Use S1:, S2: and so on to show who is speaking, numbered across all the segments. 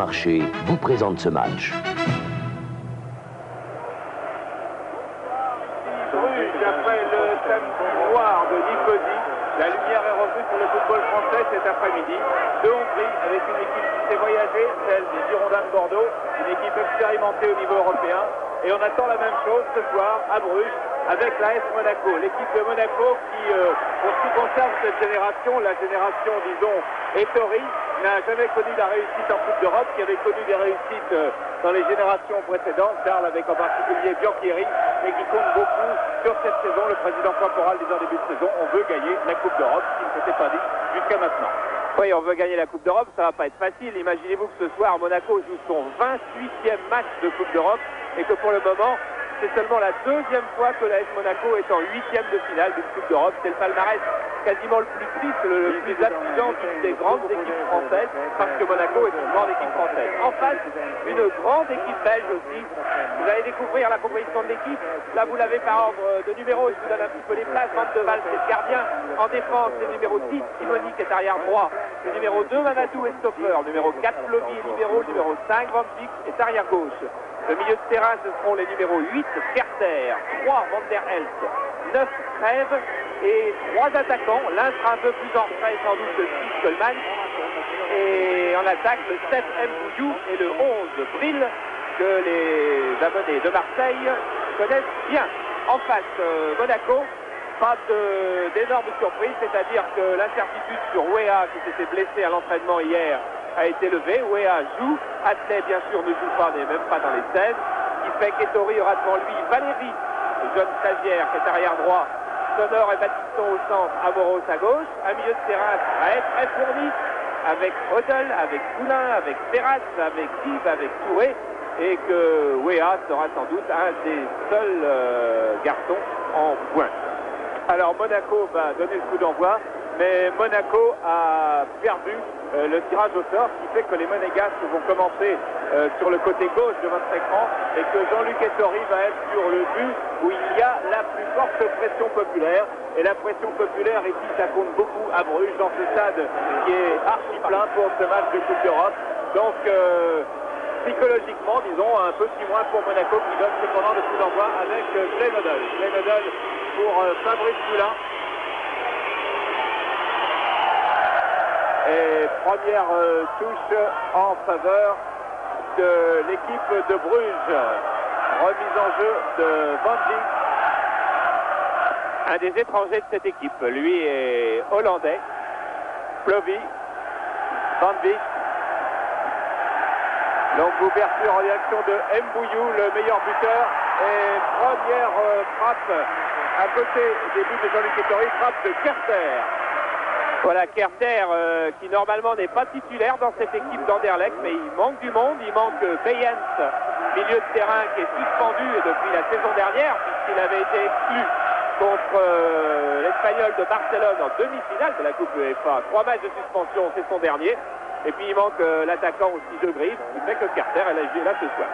S1: Marché vous présente ce match.
S2: Bruges, après le samedi noir de Nicosie, la lumière est revenue sur le football français cet après-midi. De Hongrie, avec une équipe qui s'est voyagée, celle des Girondins de Bordeaux, une équipe expérimentée au niveau européen. Et on attend la même chose ce soir à Bruges avec l'AS Monaco. L'équipe de Monaco qui, pour ce qui concerne cette génération, la génération, disons, Ettori, n'a jamais connu la réussite en Coupe d'Europe, qui avait connu des réussites dans les générations précédentes, Charles avec en particulier Bianchieri, mais qui compte beaucoup sur cette saison. Le président Caporal disant en début de saison, on veut gagner la Coupe d'Europe, ce qui ne s'était pas dit jusqu'à maintenant. Oui, on veut gagner la Coupe d'Europe, ça va pas être facile. Imaginez-vous que ce soir, Monaco joue son 28e match de Coupe d'Europe et que pour le moment, c'est seulement la deuxième fois que l'AS Monaco est en 8e de finale d'une Coupe d'Europe. C'est le palmarès quasiment le plus triste, le plus affligeant des grandes équipes françaises, parce que Monaco est une grande équipe française. En face, une grande équipe belge aussi. Vous allez découvrir la composition de l'équipe. Là, vous l'avez par ordre de numéro. Je vous donne un petit peu les places. Van de Waal, c'est le gardien. En défense, c'est le numéro 10, Simoni, qui est arrière droit. Le numéro 2, Mamadou Estoffer. Numéro 4, Plovy, libéraux. Le numéro 5, Van Dijk, est arrière gauche. Le milieu de terrain, ce seront les numéros 8, Kerter, 3, Van der Elst, 9, Trèves et 3 attaquants. L'un sera un peu plus en retrait, sans doute, le 6, Coleman. Et en attaque, le 7, Mbouillou et le 11, Brill, que les abonnés de Marseille connaissent bien. En face, Monaco, pas d'énormes surprises, c'est-à-dire que l'incertitude sur Weah, qui s'était blessé à l'entraînement hier, a été levé. Weah joue, Atley bien sûr ne joue pas, n'est même pas dans les 16. Il fait qu'Ettori aura devant lui Valéry, le jeune stagiaire qui est arrière droit, Sonor et Baptiston au centre, Amoros à gauche. Un milieu de terrain très fourni, avec Hodel, avec Poulain, avec Ferrat, avec Gibb, avec Touré, et que Weah sera sans doute un des seuls garçons en pointe. Alors Monaco va donner le coup d'envoi, mais Monaco a perdu le tirage au sort, ce qui fait que les Monégasques vont commencer sur le côté gauche de votre écran et que Jean-Luc Ettori va être sur le but où il y a la plus forte pression populaire. Et la pression populaire, ici, ça compte beaucoup à Bruges, dans ce stade qui est archi plein pour ce match de Coupe d'Europe. Donc, psychologiquement, disons, un petit moins pour Monaco qui donne cependant le coup d'envoi avec Glenn Hoddle. Glenn Hoddle pour Fabrice Poulain. Et première touche en faveur de l'équipe de Bruges. Remise en jeu de Van Dijk. Un des étrangers de cette équipe. Lui est hollandais. Plovy. Van Dijk. Donc ouverture en direction de Mbouillou, le meilleur buteur. Et première frappe à côté des buts de Jean-Luc Ettori, frappe de Kerter. Voilà, Kerter qui normalement n'est pas titulaire dans cette équipe d'Anderlecht, mais il manque du monde. Il manque Beyens, milieu de terrain qui est suspendu depuis la saison dernière, puisqu'il avait été exclu contre l'Espagnol de Barcelone en demi-finale de la Coupe UEFA. 3 matchs de suspension, c'est son dernier. Et puis il manque l'attaquant aussi de Gris, qui fait que Kerter elle a joué là ce soir.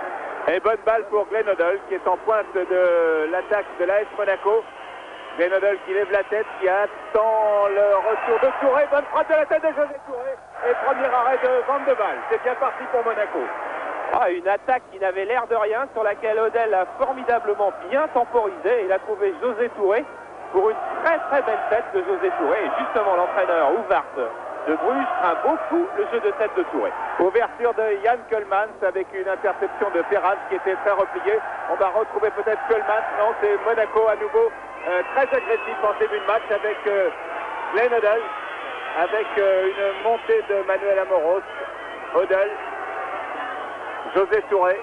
S2: Et bonne balle pour Glenn Hoddle qui est en pointe de l'attaque de l'AS Monaco. Glenn Hoddle qui lève la tête, qui attend le retour de Touré. Bonne frappe de la tête de José Touré. Et premier arrêt de Van de Waal. C'est bien parti pour Monaco. Ah, une attaque qui n'avait l'air de rien, sur laquelle Hoddle a formidablement bien temporisé. Il a trouvé José Touré pour une très belle tête de José Touré. Et justement l'entraîneur Ouvart de Bruges craint beaucoup le jeu de tête de Touré. Ouverture de Jan Koolmans avec une interception de Ferrat qui était très replié. On va retrouver peut-être Koolmans. Non, c'est Monaco à nouveau très agressif en début de match avec Glenn Hoddle, avec une montée de Manuel Amoros. Hoddle, José Touré,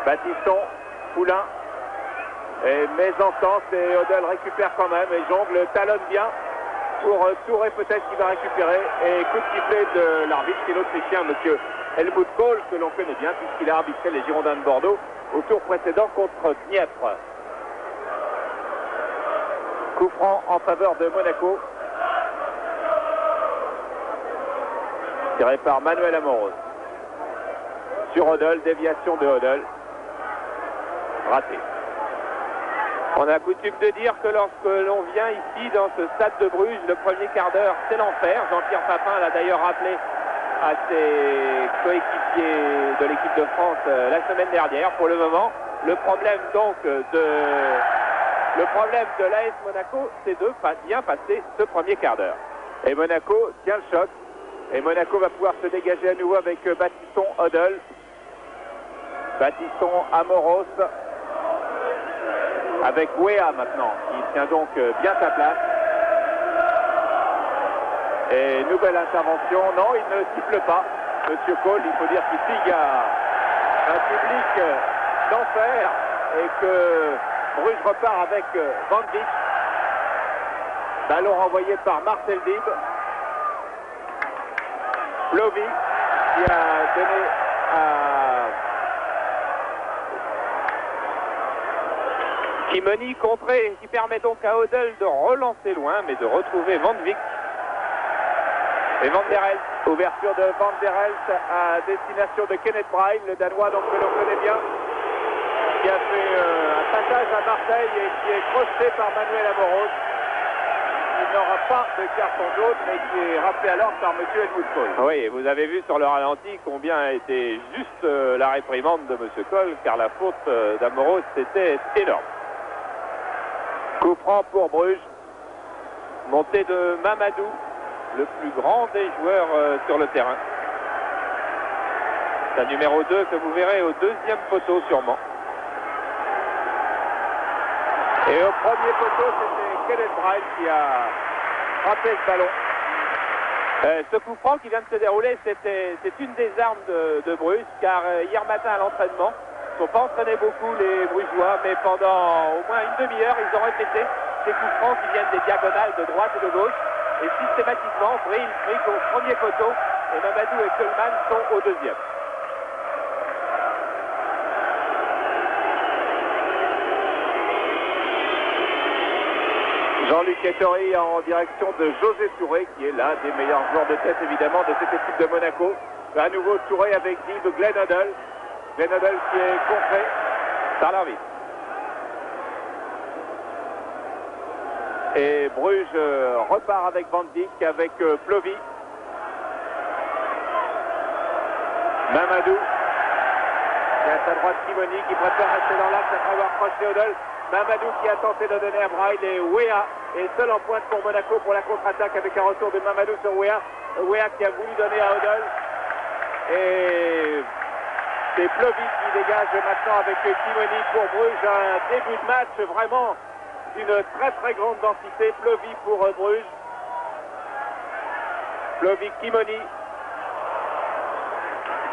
S2: Baptiston, Poulain, et mésentente, et Hoddle récupère quand même et jongle, talonne bien pour Touré peut-être qui va récupérer, et coup de sifflet de l'arbitre, c'est l'Autrichien, monsieur Helmut Kohl, que l'on connaît bien puisqu'il a arbitré les Girondins de Bordeaux au tour précédent contre Dniepr. Coup franc en faveur de Monaco, tiré par Manuel Amoros. Sur Hoddle, déviation de Hoddle, raté. On a coutume de dire que lorsque l'on vient ici dans ce stade de Bruges, le premier quart d'heure c'est l'enfer. Jean-Pierre Papin l'a d'ailleurs rappelé à ses coéquipiers de l'équipe de France la semaine dernière. Pour le moment, le problème donc de l'AS Monaco, c'est de bien passer ce premier quart d'heure. Et Monaco tient le choc. Et Monaco va pouvoir se dégager à nouveau avec Baptiston, Odell, Baptiston, Amoros, avec Wea maintenant, qui tient donc bien sa place. Et nouvelle intervention. Non, il ne siffle pas, Monsieur Cole. Il faut dire qu'ici, il y a un public d'enfer et que Bruges repart avec Van Dijk. Ballon renvoyé par Marcel Dib. Plovy qui a donné à Kimoni, contré, qui permet donc à Odell de relancer loin, mais de retrouver Van Dijk. Et Van der Elst, ouverture de Van der Elst à destination de Kenneth Braille, le Danois donc que l'on connaît bien, qui a fait un passage à Marseille et qui est crocheté par Manuel Amoros. Il n'aura pas de carton jaune, mais qui est rappelé alors par M. Helmut Kohl. Oui, vous avez vu sur le ralenti combien a été juste la réprimande de M. Kohl, car la faute d'Amoros était énorme. Coup franc pour Bruges, montée de Mamadou, le plus grand des joueurs sur le terrain. C'est la numéro 2 que vous verrez au deuxième poteau sûrement. Et au premier poteau, c'était Kenneth Braille qui a frappé ce ballon. Ce coup franc qui vient de se dérouler, c'est une des armes de Bruges, car hier matin à l'entraînement, ils ne sont pas entraînés beaucoup les Brugeois, mais pendant au moins une demi-heure, ils ont répété ces coups francs qui viennent des diagonales de droite et de gauche. Et systématiquement, Brill fric au premier poteau et Mamadou et Coleman sont au deuxième. Jean-Luc Ettori en direction de José Touré, qui est l'un des meilleurs joueurs de tête évidemment de cette équipe de Monaco. À nouveau Touré avec Dib, Glenn Odell. Glenn Odell qui est contré par l'arbitre. Et Bruges repart avec Van Dijk, avec Plovy. Mamadou. Et à sa droite Kimoni qui préfère rester dans l'axe après avoir croché Odell. Mamadou qui a tenté de donner à Braille et Wea est seul en pointe pour Monaco pour la contre-attaque avec un retour de Mamadou sur Wea. Wea qui a voulu donner à Odell. Et c'est Plovy qui dégage maintenant avec Kimoni pour Bruges. Un début de match vraiment d'une très très grande densité. Plovy pour Bruges. Plovy, Kimoni.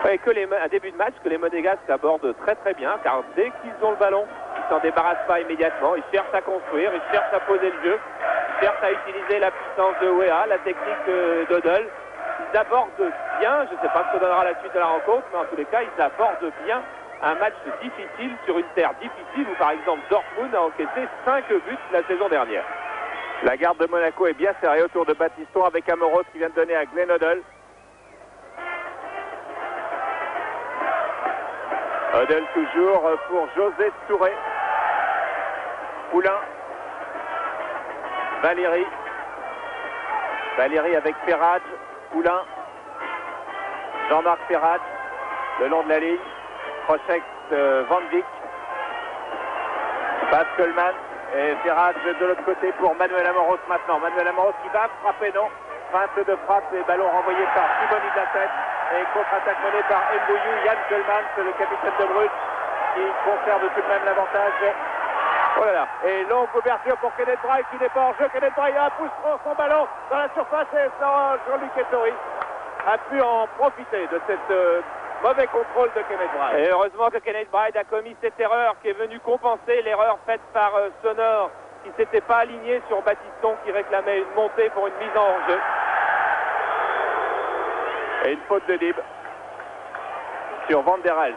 S2: Et un début de match que les Monégasques abordent très très bien, car dès qu'ils ont le ballon, ils s'en débarrassent pas immédiatement. Ils cherchent à construire, ils cherchent à poser le jeu, ils cherchent à utiliser la puissance de Wea, la technique d'Odell. Ils abordent bien, je ne sais pas ce que donnera la suite de la rencontre, mais en tous les cas, ils abordent bien un match difficile sur une terre difficile où par exemple Dortmund a encaissé 5 buts la saison dernière. La garde de Monaco est bien serrée autour de Baptiston avec Amoros qui vient de donner à Glenn Odell. Odell toujours pour José Touré. Poulain. Valéry. Valéry avec Ferrage. Poulain. Jean-Marc Ferrage. Le long de la ligne. Crochet Van Dijk. Passe Coleman. Et Ferrage de l'autre côté pour Manuel Amoros maintenant. Manuel Amoros qui va frapper, non. Feinte de frappe et ballon renvoyé par Kimoni de la tête. Et contre-attaque menée par Mbouyou, Yann Coleman, le capitaine de Bruges, qui conserve tout de même l'avantage. Oh là là. Et longue ouverture pour Kenneth Braille qui n'est pas en jeu. Kenneth Braille a un pouce son ballon dans la surface et Jean-Luc Ettori a pu en profiter de cette mauvais contrôle de Kenneth Braille. Et heureusement que Kenneth Braille a commis cette erreur qui est venue compenser l'erreur faite par Sonor qui ne s'était pas aligné sur Baptiston qui réclamait une montée pour une mise en hors-jeu. Et une faute de Dib sur Van der Elst.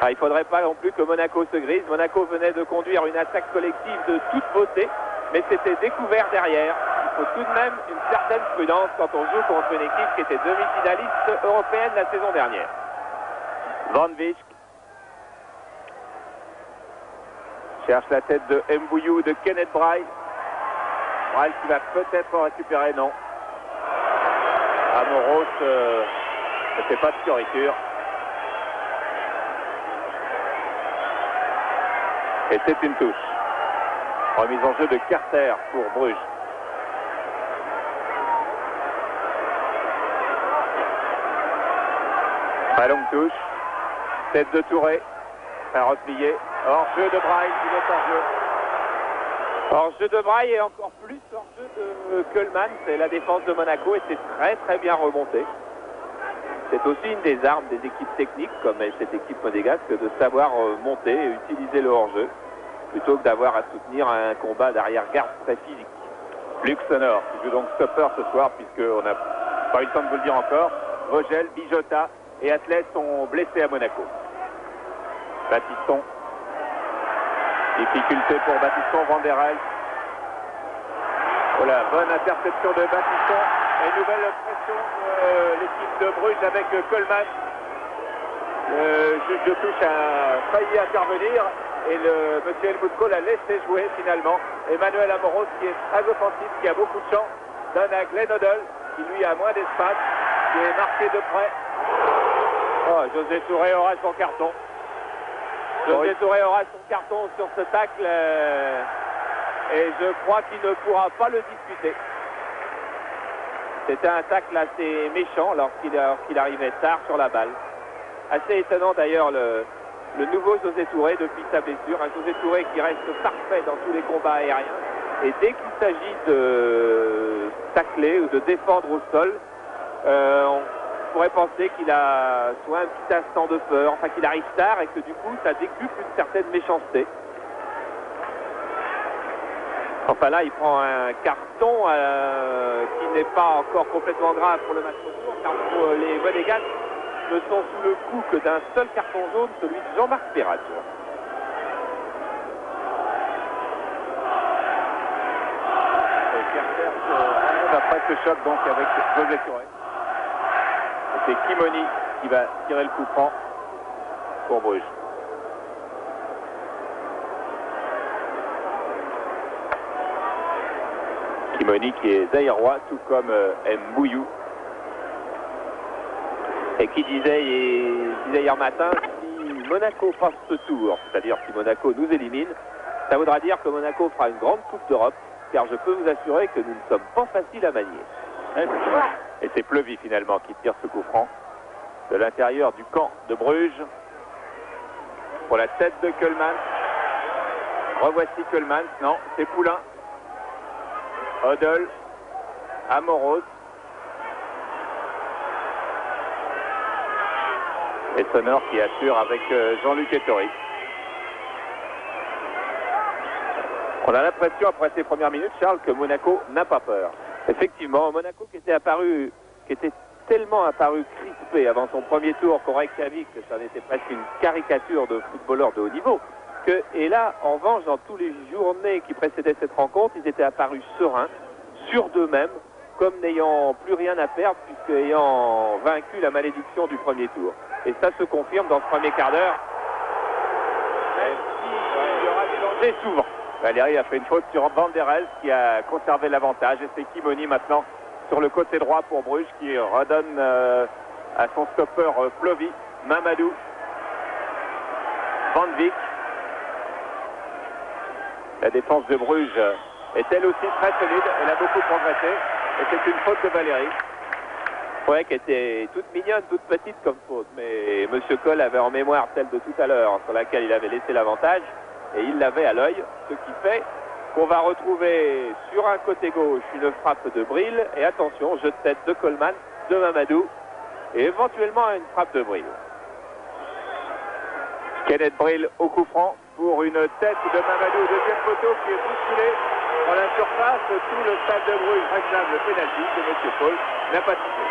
S2: Il ne faudrait pas non plus que Monaco se grise. Monaco venait de conduire une attaque collective de toute beauté, mais c'était découvert derrière. Il faut tout de même une certaine prudence quand on joue contre une équipe qui était demi-finaliste européenne la saison dernière. Van Dijk cherche la tête de Mbouyou, de Kenneth Braille. Braille qui va peut-être en récupérer, non. Amoros ne fait pas de fioriture. Et c'est une touche. Remise en jeu de Carter pour Bruges. Très longue touche. Tête de Touré. Un replié. Hors-jeu de Braille. Il est hors-jeu. Hors-jeu de Braille et encore plus hors-jeu de Kölman. C'est la défense de Monaco et c'est très très bien remonté. C'est aussi une des armes des équipes techniques, comme est cette équipe monégasque, de savoir monter et utiliser le hors-jeu, plutôt que d'avoir à soutenir un combat d'arrière-garde très physique. Luc Sonor, qui joue donc stopper ce soir, puisqu'on n'a pas eu le temps de vous le dire encore. Vogel, Bijota et Atlet sont blessés à Monaco. Baptiston. Difficulté pour Baptiston, Van der Elst. Voilà, bonne interception de Baptiston. Et nouvelle pression de l'équipe de Bruges avec Kölman. Le juge de touche a failli intervenir et le monsieur Helmut Kohl a laissé jouer finalement. Emmanuel Amoros, qui est très offensif, qui a beaucoup de chance, donne à Glenn Hoddle, qui lui a moins d'espace, qui est marqué de près. Oh, José Touré aura son carton. José Touré aura son carton sur ce tacle et je crois qu'il ne pourra pas le discuter. C'était un tacle assez méchant lorsqu'il arrivait tard sur la balle. Assez étonnant d'ailleurs le nouveau José Touré depuis sa blessure. Un José Touré qui reste parfait dans tous les combats aériens. Et dès qu'il s'agit de tacler ou de défendre au sol, on pourrait penser qu'il a soit un petit instant de peur, enfin qu'il arrive tard et que du coup ça décuple une certaine méchanceté. Enfin là, il prend un carton qui n'est pas encore complètement grave pour le match retour, car pour les Monégasques ne sont sous le coup que d'un seul carton jaune, celui de Jean-Marc Perrat. Et Carter après ce choc donc avec José Touré. C'est Kimoni qui va tirer le coup franc pour Bruges. Kimoni qui est zaïrois, tout comme Mbouillou. Et qui disait hier matin, si Monaco passe ce tour, c'est-à-dire si Monaco nous élimine, ça voudra dire que Monaco fera une grande Coupe d'Europe, car je peux vous assurer que nous ne sommes pas faciles à manier. Et c'est Plevy finalement qui tire ce coup franc de l'intérieur du camp de Bruges pour la tête de Kölman. Revoici Kölman, non, c'est Poulain. Hoddle, Amoros. Et Sonor qui assure avec Jean-Luc Ettori. On a l'impression après ces premières minutes, Charles, que Monaco n'a pas peur. Effectivement, Monaco qui était tellement apparu crispé avant son premier tour qu'au Reykjavik, que ça était presque une caricature de footballeur de haut niveau. Et là, en revanche, dans toutes les journées qui précédaient cette rencontre, ils étaient apparus sereins, sûrs d'eux-mêmes, comme n'ayant plus rien à perdre, puisqu'ayant vaincu la malédiction du premier tour. Et ça se confirme dans ce premier quart d'heure. Même s'il y aura des dangers souvent. Valérie a fait une faute sur Van der Elst qui a conservé l'avantage. Et c'est Kimoni maintenant sur le côté droit pour Bruges qui redonne à son stopper Plovy, Mamadou, Van Beek. La défense de Bruges est elle aussi très solide. Elle a beaucoup progressé. Et c'est une faute de Valérie. Ouais, qui était toute mignonne, toute petite comme faute. Mais M. Kohl avait en mémoire celle de tout à l'heure sur laquelle il avait laissé l'avantage. Et il l'avait à l'œil. Ce qui fait qu'on va retrouver sur un côté gauche une frappe de Bril. Et attention, jeu de tête de Coleman, de Mamadou. Et éventuellement une frappe de Bril. Kenneth Bril au coup franc pour une tête de Mamadou. Deuxième poteau qui est bousculé dans la surface. Tout le stade de Bruges réclame le pénalty de M. Kohl. N'a pas tiré.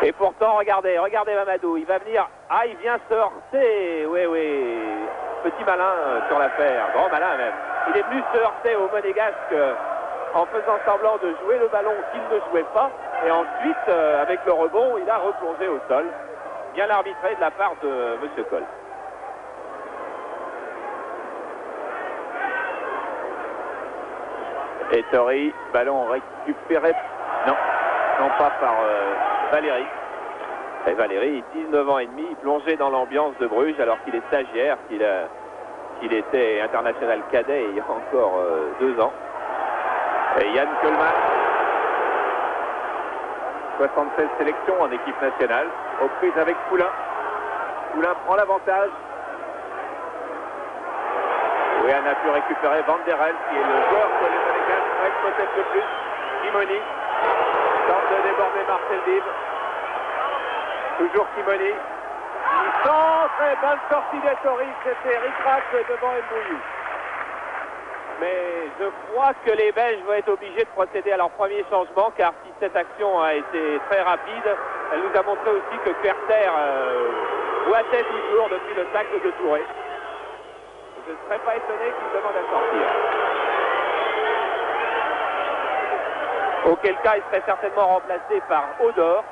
S2: Et pourtant, regardez Mamadou. Il va venir. Ah, il vient se heurter. Oui. Petit malin sur l'affaire. Grand malin même. Il est venu se heurter au Monégasque en faisant semblant de jouer le ballon qu'il ne jouait pas. Et ensuite, avec le rebond, il a replongé au sol. Bien arbitré de la part de M. Kohl. Et Tori, ballon récupéré. Non,
S3: non pas par Valéry. Et Valéry, 19 ans et demi, plongé dans l'ambiance de Bruges alors qu'il est stagiaire, qu'il était international cadet il y a encore 2 ans. Et Yann Keulemans, 76 sélections en équipe nationale, aux prises avec Poulain. Poulain prend l'avantage. Yann a pu récupérer Van der Helst, qui est le joueur que les Monégasques aiment peut-être le plus. Kimoni tente de déborder Marcel Dib. Toujours Kimoni. Il centre et bonne sortie d'Ettori. C'était Rick-Rack devant Mbouillou. Mais je crois que les Belges vont être obligés de procéder à leur premier changement, car si cette action a été très rapide, elle nous a montré aussi que Kerter boitait toujours depuis le tacle de Touré. Je ne serais pas étonné qu'il demande à sortir. Auquel cas, il serait certainement remplacé par Odor,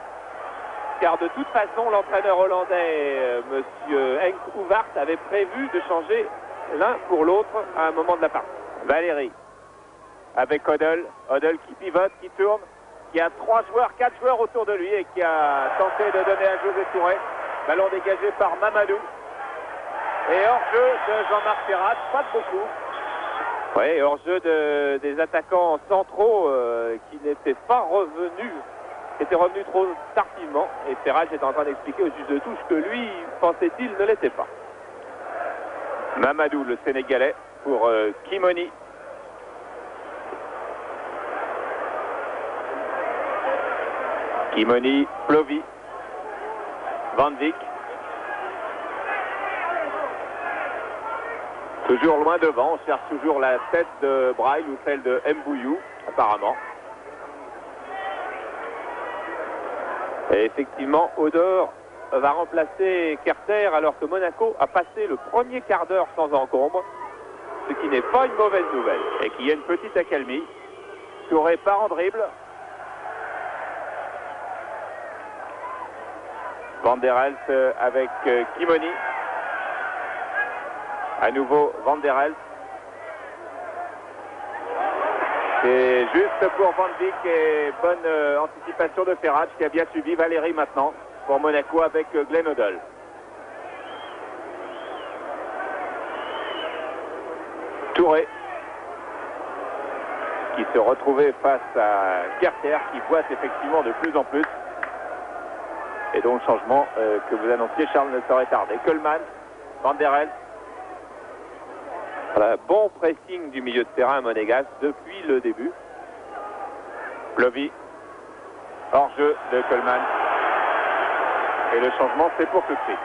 S3: car de toute façon, l'entraîneur hollandais, monsieur Henk Hoevaert, avait prévu de changer l'un pour l'autre à un moment de la partie. Valéry, avec Odell qui pivote, qui tourne, qui a 4 joueurs autour de lui et qui a tenté de donner à José Touré. Ballon dégagé par Mamadou. Et hors-jeu de Jean-Marc Ferrat, pas de beaucoup. Oui, hors-jeu des attaquants centraux qui n'étaient pas revenus, qui étaient revenus trop tardivement. Et Ferrat est en train d'expliquer au juge de touche que lui, pensait-il, ne l'était pas. Mamadou, le Sénégalais, pour Kimoni. Kimoni, Plovy, Van Dijk. Toujours loin devant, on cherche toujours la tête de Braille ou celle de Mbouillou, apparemment. Et effectivement, Odor va remplacer Kerter alors que Monaco a passé le premier quart d'heure sans encombre, ce qui n'est pas une mauvaise nouvelle. Et qu'il y a une petite accalmie. Touré part en dribble. Van der Helst avec Kimoni. À nouveau Van der Helst. C'est juste pour Van Dijk et bonne anticipation de Ferrat qui a bien suivi. Valéry maintenant pour Monaco avec Glenn Hoddle. Touré qui se retrouvait face à Kerter qui boite effectivement de plus en plus. Et donc le changement que vous annonciez, Charles, ne saurait tarder. Keulemans, Van der Helst. Voilà, bon pressing du milieu de terrain monégasque depuis le début. Plovy, hors-jeu de Keulemans. Et le changement, c'est pour tout de suite.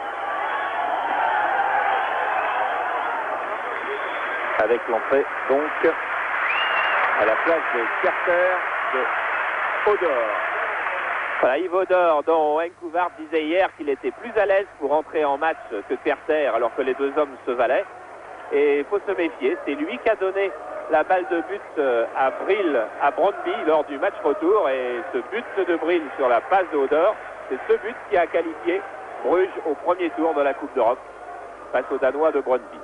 S3: Avec l'entrée, donc, à la place de Kerter, de Odor. Voilà, Yves Odor, dont Henk Hoevaert disait hier qu'il était plus à l'aise pour entrer en match que Kerter, alors que les deux hommes se valaient. Et il faut se méfier, c'est lui qui a donné la balle de but à Brill, à Brøndby lors du match retour. Et ce but de Brill sur la passe de Odor, c'est ce but qui a qualifié Bruges au premier tour de la Coupe d'Europe face aux Danois de Brøndby.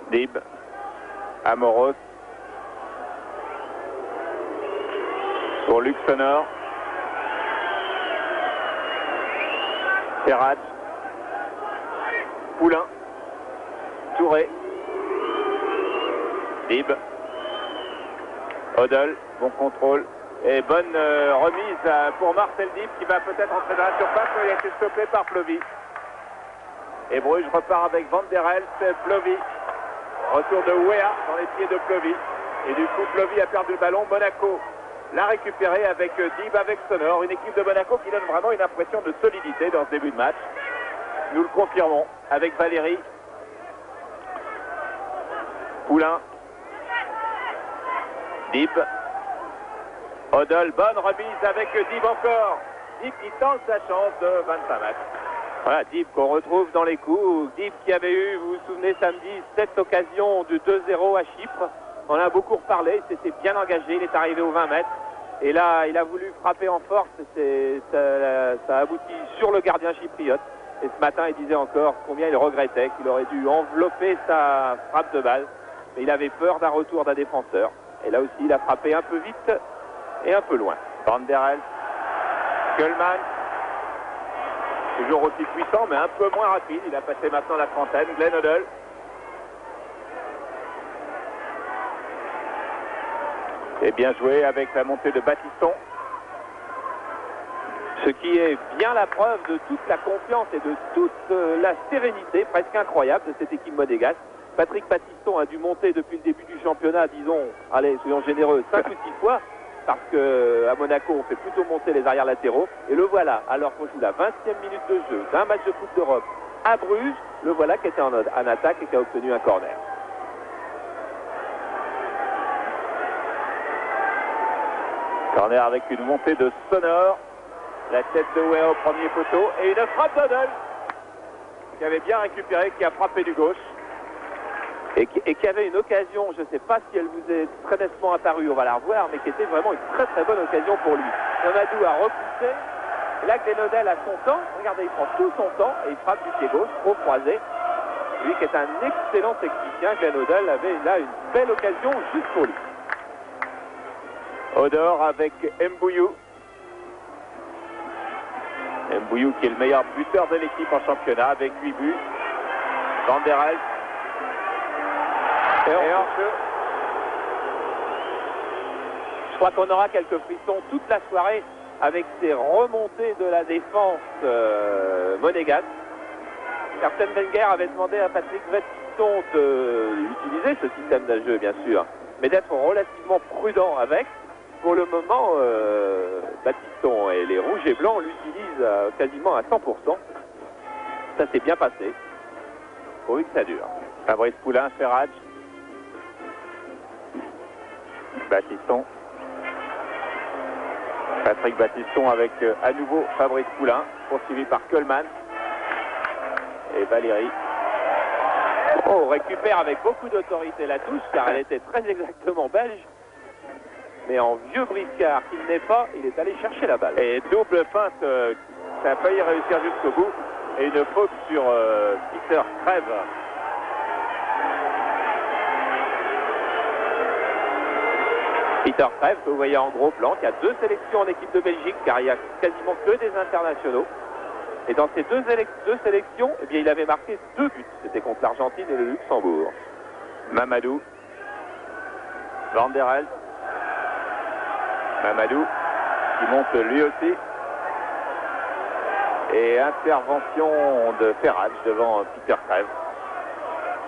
S3: Dib, Amoros, pour Luxonor, Ferrat, Poulain, Touré, Dib, Hoddle, bon contrôle et bonne remise pour Marcel Dib qui va peut-être entrer dans la surface, mais il a été stoppé par Plovy. Et Bruges repart avec Van der Helst, Plovy, retour de Weah dans les pieds de Plovy. Et du coup Plovy a perdu le ballon, Monaco l'a récupéré avec Dib, avec Sonor, une équipe de Monaco qui donne vraiment une impression de solidité dans ce début de match. Nous le confirmons avec Valéry, Poulain, Dib, Hoddle, bonne remise avec Dib encore. Dib qui tente sa chance de 25 mètres. Voilà, Dib qu'on retrouve dans les coups. Dib qui avait eu, vous vous souvenez, samedi, cette occasion de 2-0 à Chypre. On a beaucoup reparlé, il s'était bien engagé, il est arrivé aux 20 mètres. Et là, il a voulu frapper en force, ça a abouti sur le gardien chypriote. Et ce matin, il disait encore combien il regrettait qu'il aurait dû envelopper sa frappe de balle. Mais il avait peur d'un retour d'un défenseur. Et là aussi, il a frappé un peu vite et un peu loin. Van der Elst, Kuhlmann, toujours aussi puissant mais un peu moins rapide. Il a passé maintenant la trentaine. Glenn Hoddle. Et bien joué avec la montée de Battiston. Ce qui est bien la preuve de toute la confiance et de toute la sérénité presque incroyable de cette équipe monégasque. Patrick Battiston a dû monter depuis le début du championnat, disons, allez, soyons généreux, 5 ou 6 fois, parce qu'à Monaco, on fait plutôt monter les arrières latéraux. Et le voilà, alors qu'on joue la 20e minute de jeu d'un match de Coupe d'Europe à Bruges, le voilà qui était en attaque et qui a obtenu un corner. Corner avec une montée de Sonor. La tête de Wea au premier poteau et une frappe d'Hoddle qui avait bien récupéré, qui a frappé du gauche et qui avait une occasion, je ne sais pas si elle vous est très nettement apparue, on va la revoir, mais qui était vraiment une très très bonne occasion pour lui. Mamadou a repoussé, et là Glenn Hoddle a son temps, regardez, il prend tout son temps et il frappe du pied gauche, trop croisé. Lui qui est un excellent technicien, Glenn Hoddle avait là une belle occasion juste pour lui. Odor avec Mbouyou. Mbouyou qui est le meilleur buteur de l'équipe en championnat avec 8 buts. Van der Elst. Et hors-jeu. Je crois qu'on aura quelques frissons toute la soirée avec ces remontées de la défense monégasque. Arsène Wenger avait demandé à Patrick Battiston d'utiliser ce système de jeu, bien sûr, mais d'être relativement prudent avec. Pour le moment, Battiston et les rouges et blancs l'utilisent quasiment à 100%. Ça s'est bien passé. Pourvu que ça dure. Fabrice Poulain, Ferrage. Battiston. Patrick Battiston avec à nouveau Fabrice Poulain, poursuivi par Kuhlmann et Valéry. Oh, récupère avec beaucoup d'autorité la touche car elle était très exactement belge. Mais en vieux briscard qu'il n'est pas, il est allé chercher la balle. Et double feinte, ça a failli réussir jusqu'au bout. Et une faute sur Peter Crève. Peter Crève, que vous voyez en gros plan, qui a 2 sélections en équipe de Belgique, car il n'y a quasiment que des internationaux. Et dans ces deux sélections, eh bien, il avait marqué 2 buts. C'était contre l'Argentine et le Luxembourg. Mamadou. Van der Elst. Mamadou qui monte lui aussi. Et intervention de Ferrage devant Peter Crève.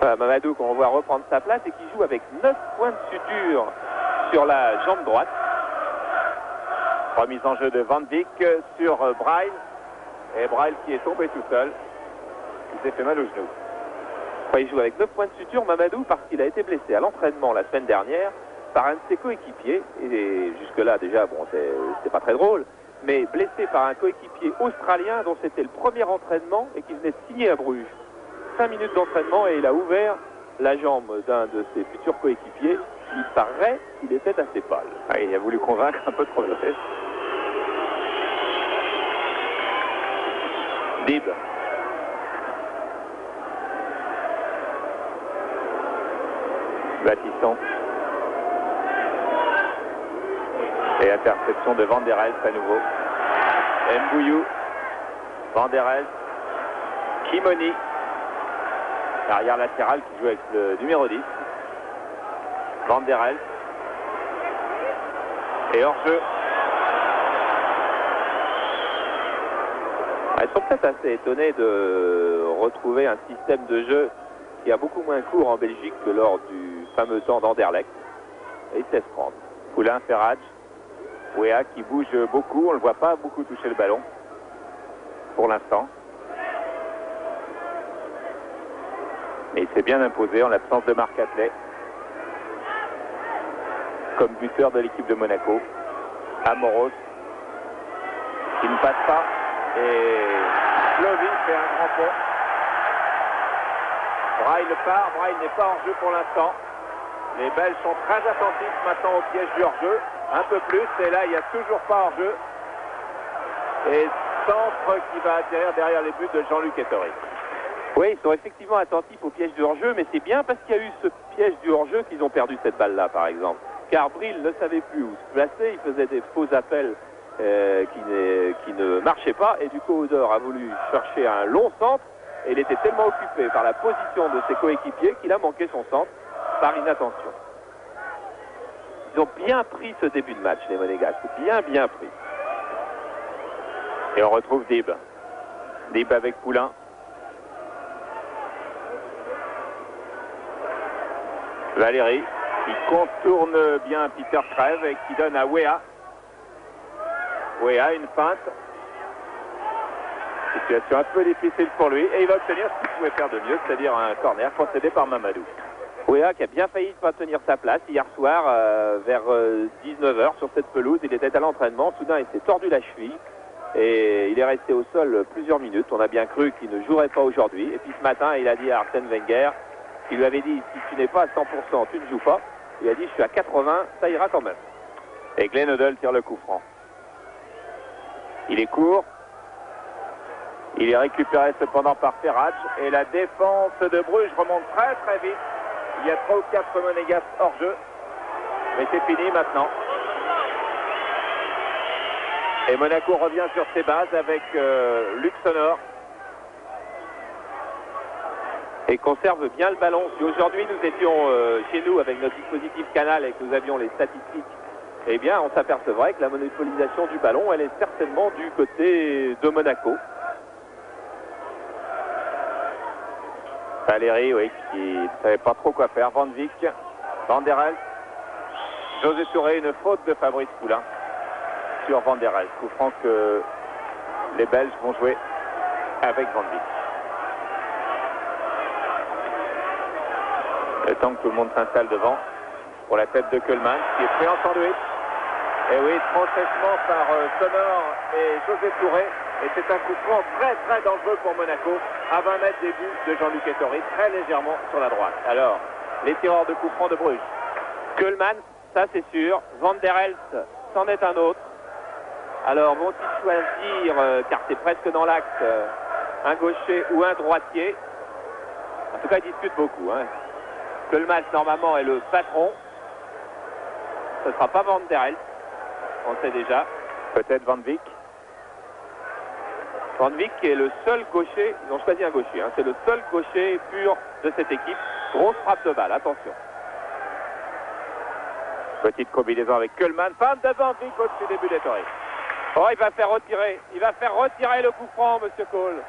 S3: Voilà, Mamadou qu'on voit reprendre sa place et qui joue avec 9 points de suture sur la jambe droite. Remise en jeu de Van Dijk sur Braille. Et Braille qui est tombé tout seul. Il s'est fait mal au genou. Enfin, il joue avec 9 points de suture, Mamadou, parce qu'il a été blessé à l'entraînement la semaine dernière par un de ses coéquipiers, et jusque-là déjà, bon, c'est pas très drôle, mais blessé par un coéquipier australien dont c'était le premier entraînement et qui venait de signer à Bruges. 5 minutes d'entraînement et il a ouvert la jambe d'un de ses futurs coéquipiers. Il paraît qu'il était assez pâle. Ah, il a voulu convaincre un peu trop vite. Dib. Battiston. Et interception de Van der Elst à nouveau. Mbouyou. Van der Elst. Kimoni. L'arrière latéral qui joue avec le numéro 10. Van der Elst. Et hors-jeu. Ils sont peut-être assez étonnés de retrouver un système de jeu qui a beaucoup moins cours en Belgique que lors du fameux temps d'Anderlecht. Et il sait se prendre. Poulain, Ferrage. Wea qui bouge beaucoup, on ne le voit pas beaucoup toucher le ballon pour l'instant. Mais il s'est bien imposé en l'absence de Marc Atlet comme buteur de l'équipe de Monaco. Amoros qui ne passe pas et Slovy fait un grand pont. Braille part, Braille n'est pas hors jeu pour l'instant. Les Belges sont très attentifs maintenant au piège du hors-jeu. Un peu plus, et là il n'y a toujours pas hors-jeu. Et centre qui va atterrir derrière les buts de Jean-Luc Ettori. Oui, ils sont effectivement attentifs au piège du hors-jeu, mais c'est bien parce qu'il y a eu ce piège du hors-jeu qu'ils ont perdu cette balle-là, par exemple. car Bril ne savait plus où se placer, il faisait des faux appels qui ne marchaient pas, et du coup Odor a voulu chercher un long centre, et il était tellement occupé par la position de ses coéquipiers qu'il a manqué son centre par inattention. Ils ont bien pris ce début de match, les Monégasques, bien pris.
S2: Et on retrouve Dib. Dib avec Poulain. Valéry, qui contourne bien Peter Trèves et qui donne à Wea. Wea, une feinte. Situation un peu difficile pour lui. Et il va obtenir ce qu'il pouvait faire de mieux, c'est-à-dire un corner concédé par Mamadou.
S3: Wea qui a bien failli ne pas tenir sa place hier soir vers 19h sur cette pelouse. Il était à l'entraînement. Soudain, il s'est tordu la cheville. Et il est resté au sol plusieurs minutes. On a bien cru qu'il ne jouerait pas aujourd'hui. Et puis ce matin, il a dit à Arsène Wenger, qui lui avait dit, si tu n'es pas à 100%, tu ne joues pas. Il a dit, je suis à 80, ça ira quand même.
S2: Et Glenn Hoddle tire le coup franc. Il est court. Il est récupéré cependant par Ferrage. Et la défense de Bruges remonte très vite. Il y a 3 ou 4 Monégasques hors jeu. Mais c'est fini maintenant. Et Monaco revient sur ses bases avec Luxonor.
S3: Et conserve bien le ballon. Si aujourd'hui nous étions chez nous avec notre dispositif Canal et que nous avions les statistiques, eh bien on s'apercevrait que la monopolisation du ballon, elle est certainement du côté de Monaco.
S2: Valéry, oui, qui ne savait pas trop quoi faire. Van Vick, Van der Elst, José Touré, une faute de Fabrice Poulain sur Van der Elst. Coup franc que les Belges vont jouer avec Van Vick. Le temps que tout le monde s'installe devant pour la tête de Keulemans qui est pris en sandwich. Et oui, transèchement par Sonor et José Touré. Et c'est un coup franc très dangereux pour Monaco à 20 mètres des buts de Jean-Luc Ettori, très légèrement sur la droite. Alors, les tireurs de coup franc de Bruges.
S3: Keulemans, ça c'est sûr. Van der Elst, c'en est un autre. Alors, vont-ils choisir, car c'est presque dans l'axe, un gaucher ou un droitier? En tout cas, ils discutent beaucoup. Keulemans, normalement, est le patron. Ce ne sera pas Van der Elst, on le sait déjà.
S2: Peut-être Van Vick.
S3: Van Vick est le seul gaucher, ils ont choisi un gaucher, c'est le seul gaucher pur de cette équipe. Grosse frappe de balle, attention.
S2: Petite combinaison avec Keulemans, fin de Van Vick au-dessus des buts d'Ettori.
S3: Oh, il va faire retirer le coup franc, monsieur Cole.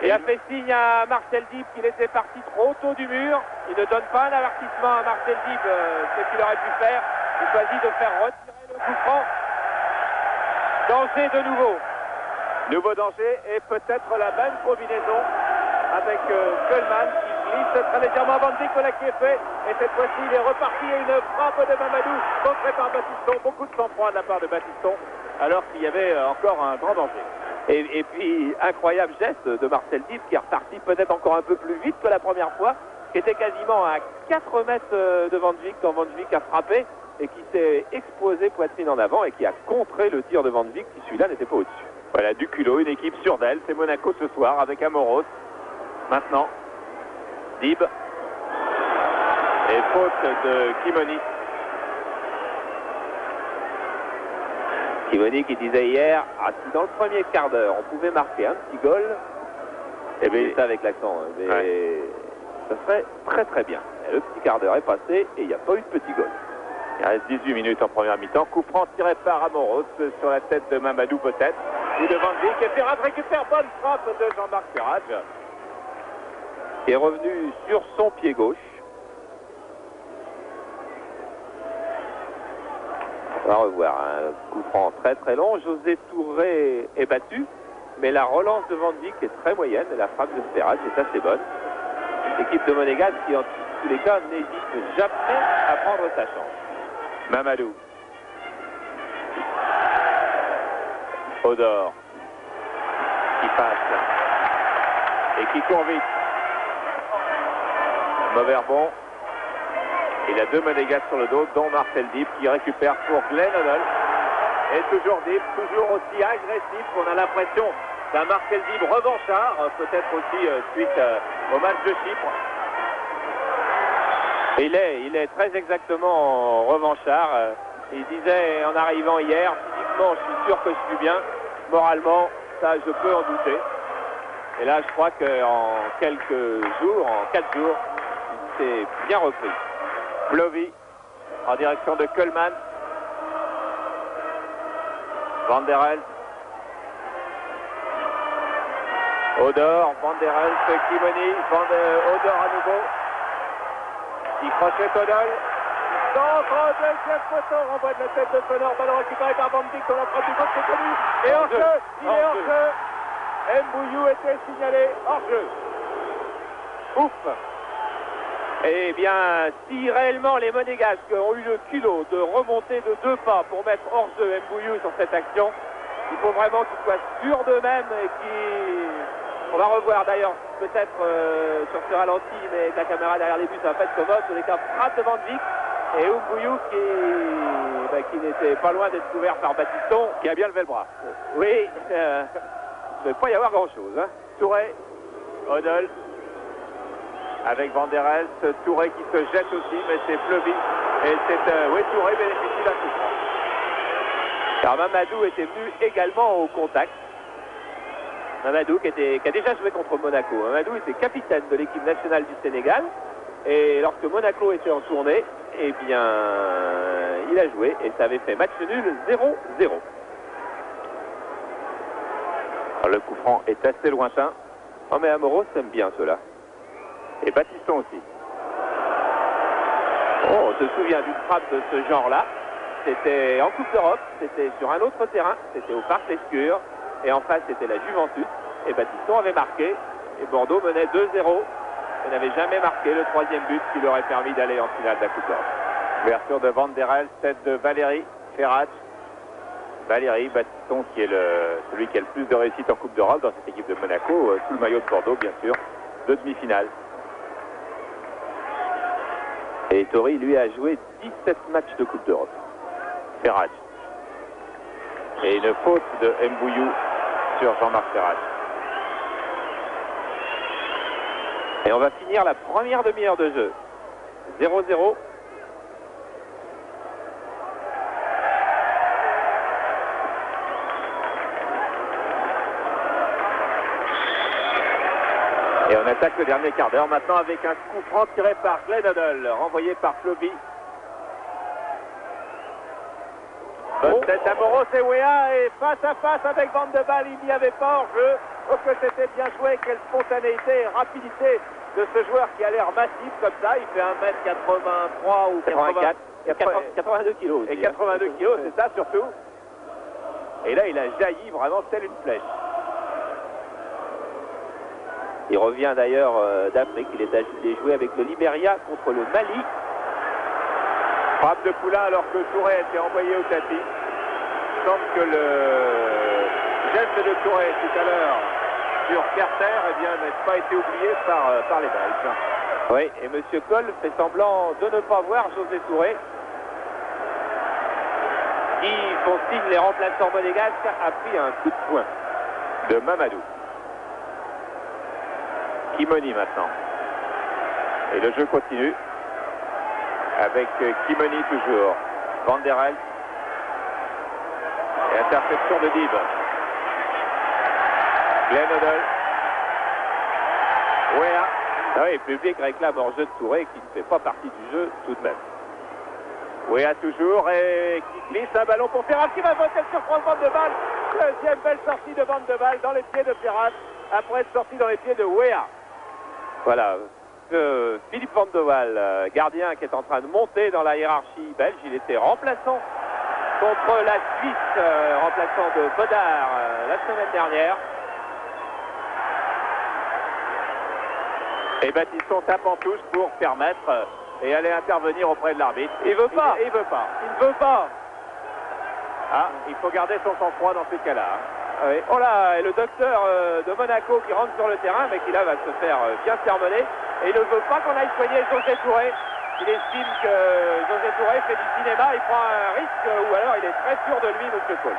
S3: Il a fait signe à Marcel Dib qu'il était parti trop tôt du mur. Il ne donne pas un avertissement à Marcel Dib, ce qu'il aurait pu faire. Il choisit de faire retirer le coup franc. Danger de nouveau.
S2: Nouveau danger et peut-être la même combinaison avec Keulemans qui glisse très légèrement. Van Vick voilà qui est fait. Et cette fois-ci, il est reparti et une frappe de Mamadou contrée par Battiston. Beaucoup de sang-froid de la part de Battiston alors qu'il y avait encore un grand danger.
S3: Et puis, incroyable geste de Marcel Dib qui est reparti peut-être encore un peu plus vite que la première fois, qui était quasiment à 4 mètres de Van Vick quand Van Vick a frappé et qui s'est exposé poitrine en avant et qui a contré le tir de Van Vick qui celui-là n'était pas au-dessus.
S2: Voilà, du culot, une équipe sûre d'elle. C'est Monaco ce soir avec Amoros. Maintenant, Dib. Et faute de Kimoni.
S3: Kimoni qui disait hier, si dans le premier quart d'heure on pouvait marquer un petit goal, et bien ça avec l'accent, ça serait très bien. Et le petit quart d'heure est passé et il n'y a pas eu de petit goal.
S2: Il reste 18 minutes en première mi-temps. Coup franc tiré par Amoros sur la tête de Mamadou peut-être. Ou de Van Vick. Et Ferrage récupère, bonne frappe de Jean-Marc Ferrage.
S3: Qui est revenu sur son pied gauche. On va revoir un coup franc très long. José Touré est battu. Mais la relance de Van Vick est très moyenne. Et la frappe de Ferrage est assez bonne. L'équipe de Monégasque qui en tous les cas n'hésite jamais à prendre sa chance.
S2: Mamadou. Odor. Qui passe. Et qui court vite. Mauvais rebond. Il a deux Monégasques sur le dos, dont Marcel Dib qui récupère pour Glenn Hoddle. Et toujours Dib, toujours aussi agressif. On a l'impression d'un Marcel Dib revanchard, peut-être aussi suite au match de Chypre.
S3: Il est très exactement revanchard. Il disait en arrivant hier, physiquement je suis sûr que je suis bien, moralement ça je peux en douter. Et là je crois qu'en quelques jours, en 4 jours, il s'est bien repris.
S4: Plovy en direction de Coleman. Van der Elst. Odor, Van der Elst, Kimoni, Odor à nouveau. Il crochet Odol. Centre, deuxième poteau, renvoi de la tête de Connor, ballon récupéré par Van Dijk sur la frappe du gauche, c'est connu. Et hors-jeu, il est hors-jeu. Mbouillou était signalé hors-jeu. Ouf.
S3: Eh bien, si réellement les Monégasques ont eu le culot de remonter de 2 pas pour mettre hors-jeu Mbouillou sur cette action, il faut vraiment qu'ils soient sûrs d'eux-mêmes et qu'ils... On va revoir d'ailleurs peut-être sur ce ralenti, mais avec la caméra derrière les buts, ça va pas être commode. Sur les cas, frappe de Van Dijk et Mbouillou qui n'était pas loin d'être couvert par Battiston.
S4: Qui a bien levé le bras.
S3: Oui, il ne va pas y avoir grand-chose. Hein.
S4: Touré, Odol. Avec Van der Elst, Touré qui se jette aussi, mais c'est Plovy. Et c'est Touré bénéficie d'un coup franc.
S3: Car Mamadou était venu également au contact. Mamadou qui a déjà joué contre Monaco. Mamadou était capitaine de l'équipe nationale du Sénégal. Et lorsque Monaco était en tournée, eh bien, il a joué et ça avait fait match nul 0-0.
S4: Le coup franc est assez lointain.
S3: Oh mais Amoros aime bien cela.
S4: Et Battiston aussi.
S3: Oh, on se souvient d'une frappe de ce genre-là. C'était en Coupe d'Europe, c'était sur un autre terrain, c'était au Parc Lescure. Et en face, c'était la Juventus. Et Battiston avait marqué. Et Bordeaux menait 2-0. Et n'avait jamais marqué le 3e but qui leur aurait permis d'aller en finale de la Coupe d'Europe.
S4: Ouverture de Van der Elst, tête de Valéry Ferrat. Valéry Battiston qui est celui qui a le plus de réussite en Coupe d'Europe dans cette équipe de Monaco, sous le maillot de Bordeaux bien sûr, de demi-finale.
S3: Et Tori lui a joué 17 matchs de Coupe d'Europe.
S4: Ferrat. Et une faute de Mbouillou sur Jean-Marc Ferrat.
S3: Et on va finir la première demi-heure de jeu. 0-0.
S4: Et on attaque le dernier quart d'heure maintenant avec un coup franc tiré par Glenn Hoddle, renvoyé par Plovy. Bonne tête Amoros et Wea et face à face avec Van de Waal, il n'y avait pas hors-jeu. Oh que c'était bien joué, quelle spontanéité et rapidité de ce joueur qui a l'air massif comme ça. Il fait 1m83 ou 84.
S3: 82 kilos.
S4: Et 82 kilos, c'est ça surtout. Et là, il a jailli vraiment tel une flèche.
S3: Il revient d'ailleurs d'Afrique. Il est joué avec le Libéria contre le Mali.
S4: Frappe de Poulain alors que Touré était envoyé au tapis. Il semble que le geste de Touré tout à l'heure sur Carter n'a pas été oublié par les Belges.
S3: Oui, et M. Cole fait semblant de ne pas voir José Touré, qui font signe les remplaçants monégasques, a pris un coup de poing
S4: de Mamadou. Kimoni maintenant. Et le jeu continue avec Kimoni toujours. Van der Elst. Et interception de Dib. Glenn Hoddle. Wea.
S3: Ah oui, le public réclame hors jeu de Touré qui ne fait pas partie du jeu tout de même.
S4: Wea toujours et qui glisse un ballon pour Ferrat qui va voter sur Van de Waal. Deuxième belle sortie de Van de Waal dans les pieds de Ferrat après être sorti dans les pieds de Wea.
S3: Voilà, Philippe Van de Waal, gardien qui est en train de monter dans la hiérarchie belge. Il était remplaçant contre la Suisse, remplaçant de Bodard la semaine dernière.
S4: Et Battiston tape en touche pour permettre et aller intervenir auprès de l'arbitre.
S3: Il veut pas.
S4: Il veut pas.
S3: Il ne veut pas.
S4: Ah, il faut garder son sang-froid dans ces cas-là.
S3: Ah oui. Oh là, et le docteur de Monaco qui rentre sur le terrain, mais qui là va se faire bien sermonner. Et il ne veut pas qu'on aille soigner José Touré. Il estime que José Touré fait du cinéma, il prend un risque, ou alors il est très sûr de lui, M. Cole.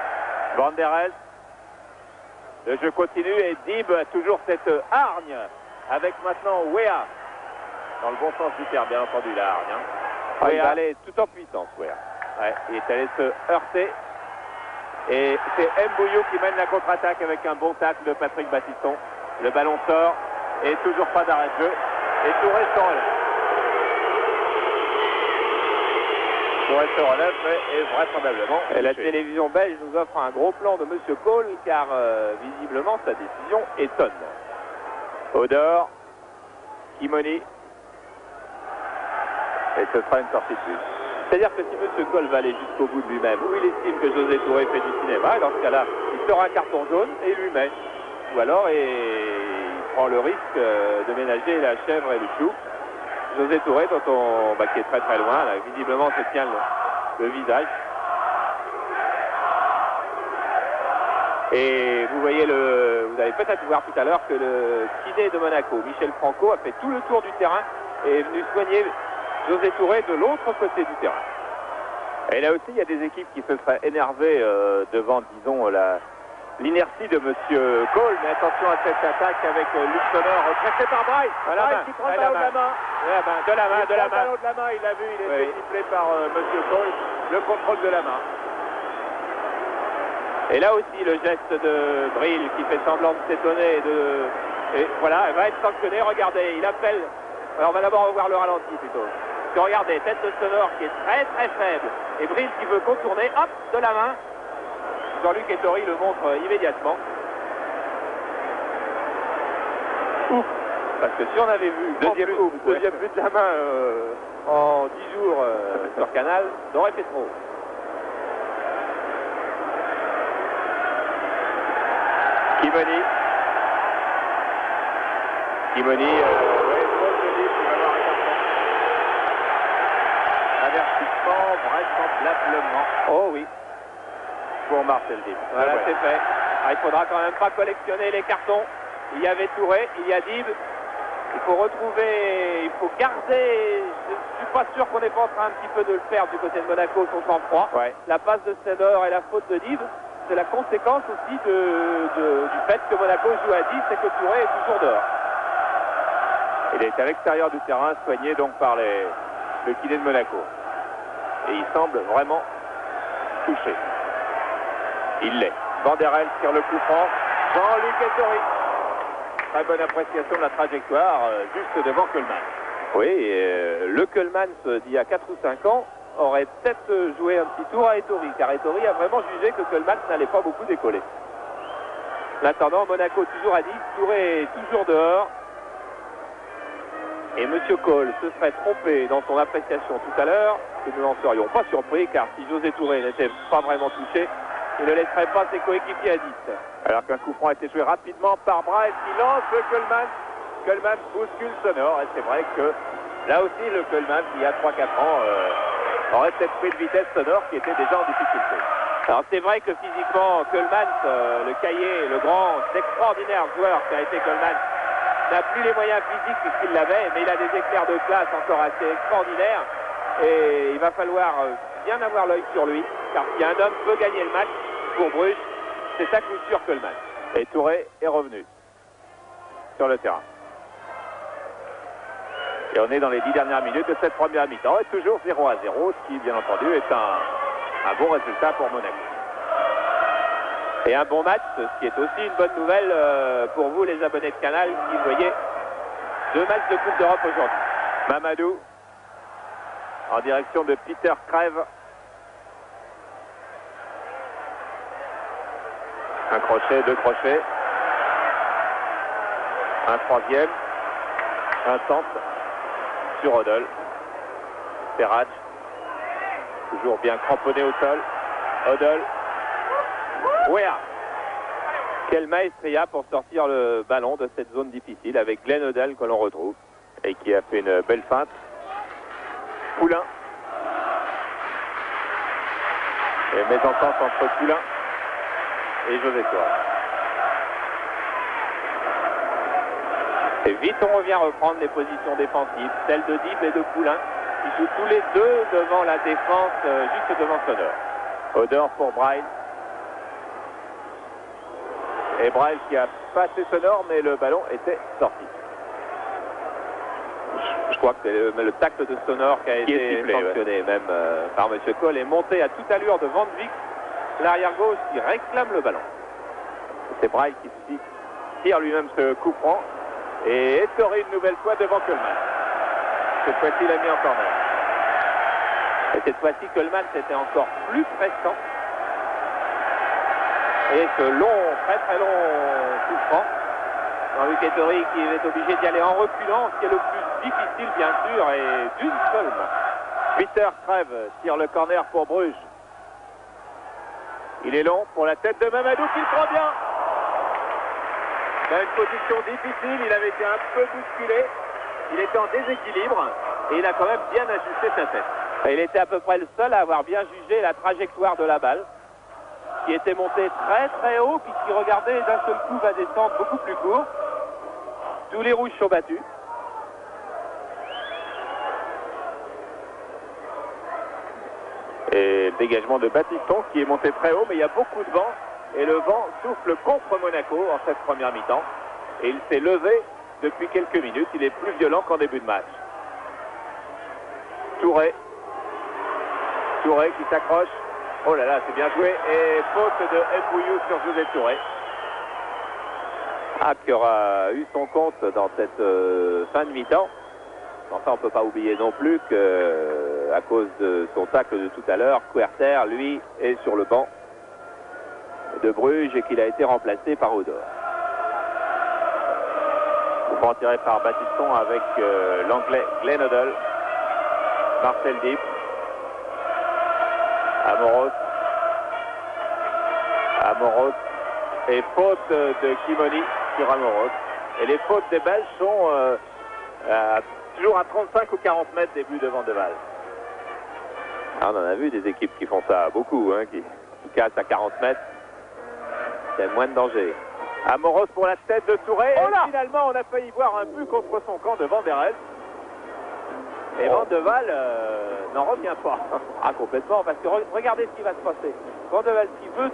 S4: Van der Elst. Le jeu continue et Dib a toujours cette hargne avec maintenant Wea. Dans le bon sens du terme, bien entendu, là, Arne.
S3: Ah, il va aller tout en puissance, ouais.
S4: Ouais, il est allé se heurter. Et c'est Mbouyou qui mène la contre-attaque avec un bon tacle de Patrick Battiston. Le ballon sort et toujours pas d'arrêt de jeu. Et Touré se relève. Touré se relève et vraisemblablement.
S3: Et la télévision belge nous offre un gros plan de Monsieur Cole car visiblement sa décision étonne.
S4: Odor, Kimoni. Et ce sera une sortie de but.
S3: C'est-à-dire que si M. Cole va aller jusqu'au bout de lui-même, ou il estime que José Touré fait du cinéma, et dans ce cas-là, il sort un carton jaune et lui met. Ou alors il prend le risque de ménager la chèvre et le chou. José Touré, qui est très très loin, là, visiblement se tient le visage. Et vous voyez vous avez peut-être voir tout à l'heure que le kiné de Monaco, Michel Franco, a fait tout le tour du terrain et est venu soigner José Touré de l'autre côté du terrain.
S4: Et là aussi, il y a des équipes qui se seraient énervées devant, disons, l'inertie de M. Cole. Mais attention à cette attaque avec Luc Sonor, pressé par Braille. Braille qui prend le ballon de la main.
S3: De la main.
S4: Le ballon de la main, il l'a vu, il a été sifflé par M. Cole. Le contrôle de la main.
S3: Et là aussi, le geste de Bril qui fait semblant de s'étonner. Et voilà, elle va être sanctionnée. Regardez, il appelle. Alors on va d'abord revoir le ralenti plutôt. Parce que regardez, tête de Sonor qui est très très faible. Et Bril qui veut contourner, hop, de la main. Jean-Luc Ettori le montre immédiatement. Ouf. Parce que si on avait vu deuxième but de la main en 10 jours sur Canal, ça aurait fait trop.
S4: Kimoni. Avertissement vraisemblablement.
S3: Oh oui.
S4: Pour Marcel Dib.
S3: Voilà, c'est fait. Ah, il faudra quand même pas collectionner les cartons. Il y avait Touré, il y a Dib. Il faut garder. Je suis pas sûr qu'on n'est pas en train un petit peu de le faire du côté de Monaco, son sang-froid.
S4: Ouais.
S3: La passe de Senor et la faute de Dib, c'est la conséquence aussi du fait que Monaco joue à 10 et que Touré est toujours dehors.
S4: Il est à l'extérieur du terrain, soigné donc par le kiné de Monaco. Et il semble vraiment touché. Il l'est. Banderel sur le coup franc. Jean-Luc Ettori. Très bonne appréciation de la trajectoire, juste devant Coleman.
S3: Oui, le Coleman d'il y a 4 ou 5 ans aurait peut-être joué un petit tour à Ettori, car Ettori a vraiment jugé que Coleman n'allait pas beaucoup décoller. En attendant, Monaco toujours à 10, Touré est toujours dehors. Et M. Cole se serait trompé dans son appréciation tout à l'heure, que nous n'en serions pas surpris, car si José Touré n'était pas vraiment touché, il ne laisserait pas ses coéquipiers à 10.
S4: Alors qu'un coup franc a été joué rapidement par Braille qui lance le Coleman. Coleman bouscule Sonor. Et c'est vrai que là aussi, le Coleman, qui il y a 3-4 ans, aurait peut-être pris de vitesse Sonor qui était déjà en difficulté.
S3: Alors c'est vrai que physiquement, Coleman, le cahier, le grand, extraordinaire joueur qui a été Coleman, n'a plus les moyens physiques qu'il l'avait, mais il a des éclairs de classe encore assez extraordinaires. Et il va falloir bien avoir l'œil sur lui, car si un homme peut gagner le match pour Bruges, c'est à coup sûr Coleman.
S4: Et Touré est revenu sur le terrain. Et on est dans les 10 dernières minutes de cette première mi-temps. Et toujours 0-0, ce qui, bien entendu, est un bon résultat pour Monaco.
S3: Et un bon match, ce qui est aussi une bonne nouvelle pour vous, les abonnés de Canal, qui voyez 2 matchs de Coupe d'Europe aujourd'hui.
S4: Mamadou, en direction de Peter Crève. Un crochet, 2 crochets. Un troisième. Un centre sur Odol. Serraj. Toujours bien cramponné au sol. Odol. Ouéa.
S3: Quel maestria pour sortir le ballon de cette zone difficile avec Glenn Odell que l'on retrouve.
S4: Et qui a fait une belle feinte. Poulain. Et mésentente entre Poulain et José Touré.
S3: Et vite on revient reprendre les positions défensives, celles de Dib et de Poulain, qui jouent tous les deux devant la défense, juste devant Sonor.
S4: Odor pour Braille. Et Braille qui a passé Sonor, mais le ballon était sorti.
S3: Je crois que c'est le tacle de Sonor qui a été sanctionné même par M. Cole, est monté à toute allure de Van de Beek, l'arrière gauche qui réclame le ballon.
S4: C'est Braille qui tire lui-même ce coup franc et Ettori une nouvelle fois devant Coleman. Cette fois-ci, il a mis en corner.
S3: Et cette fois-ci, Coleman, c'était encore plus pressant. Et ce long, très très long coup franc. Jean-Luc Ettori qui est obligé d'y aller en reculant, ce qui est le plus difficile, bien sûr, et d'une seule main.
S4: Peter Crève tire le corner pour Bruges. Il est long pour la tête de Mamadou qui le prend bien. Dans une position difficile, il avait été un peu bousculé. Il était en déséquilibre et il a quand même bien ajusté sa tête.
S3: Et il était à peu près le seul à avoir bien jugé la trajectoire de la balle, qui était montée très très haut, puis qui, regardez, d'un seul coup va descendre beaucoup plus court. Tous les rouges sont battus.
S4: Et le dégagement de Batiston qui est monté très haut, mais il y a beaucoup de vent. Et le vent souffle contre Monaco en cette première mi-temps. Et il s'est levé depuis quelques minutes. Il est plus violent qu'en début de match. Touré qui s'accroche. Oh là là, c'est bien joué. Et faute de Mbouillou sur José Touré.
S3: Qui aura eu son compte dans cette fin de mi-temps. Enfin, on ne peut pas oublier non plus que, à cause de son tacle de tout à l'heure, Kuerter, lui, est sur le banc de Bruges et qu'il a été remplacé par Odor.
S4: Coup franc tiré par Batiston avec l'anglais Glenn Hoddle. Marcel Dipp. Amoros. Et faute de Kimoni sur Amoros. Et les fautes des Belges sont toujours à 35 ou 40 mètres des buts de Van de Waal.
S3: On en a vu des équipes qui font ça beaucoup, hein, qui cassent à 40 mètres. Il y a moins de danger.
S4: Amoros pour la tête de Touré.
S3: Oh là,
S4: et finalement, on a failli voir un but contre son camp de Van der Elst. Et Van de Waal n'en revient pas.
S3: Complètement, parce que regardez ce qui va se passer. Van de Waal qui veut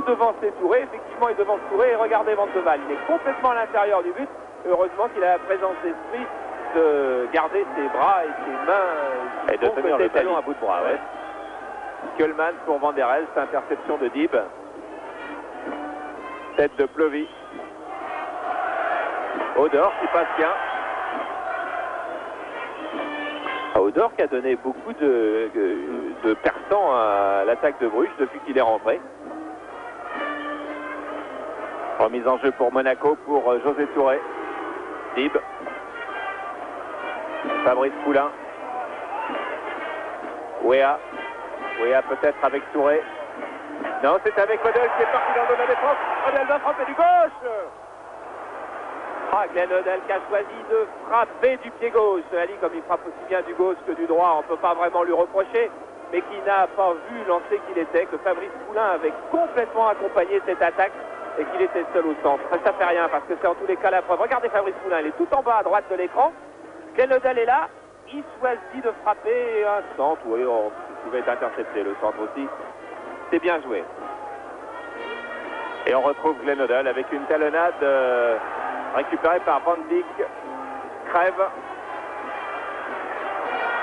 S3: devancer Touré, effectivement il devance Touré, et regardez Van de Waal, il est complètement à l'intérieur du but. Heureusement qu'il a la présence d'esprit de garder ses bras et ses mains
S4: et de tenir le ballon
S3: à bout de bras. Ouais.
S4: Coleman pour Van der Elst, interception de Dibb. Tête de Plovy. Odor qui passe bien.
S3: Odor qui a donné beaucoup de perçants à l'attaque de Bruges depuis qu'il est rentré.
S4: Remise en jeu pour Monaco pour José Touré. Dibb. Fabrice Poulain. Wea peut-être avec Touré. Non, c'est avec Hoddle qui est parti dans le dos de la défense. Hoddle va frapper du gauche.
S3: Glenn Hoddle qui a choisi de frapper du pied gauche. Ali, comme il frappe aussi bien du gauche que du droit, on ne peut pas vraiment lui reprocher, mais qui n'a pas vu lancer qu'il était, que Fabrice Poulain avait complètement accompagné cette attaque et qu'il était seul au centre. Ça fait rien parce que c'est en tous les cas la preuve. Regardez Fabrice Poulain, il est tout en bas à droite de l'écran. Glenn Hoddle est là, il choisit de frapper un centre. Oui, il pouvait être intercepté le centre aussi. C'est bien joué.
S4: Et on retrouve Glenn Hoddle avec une talonnade récupérée par Van Dijk. Crève.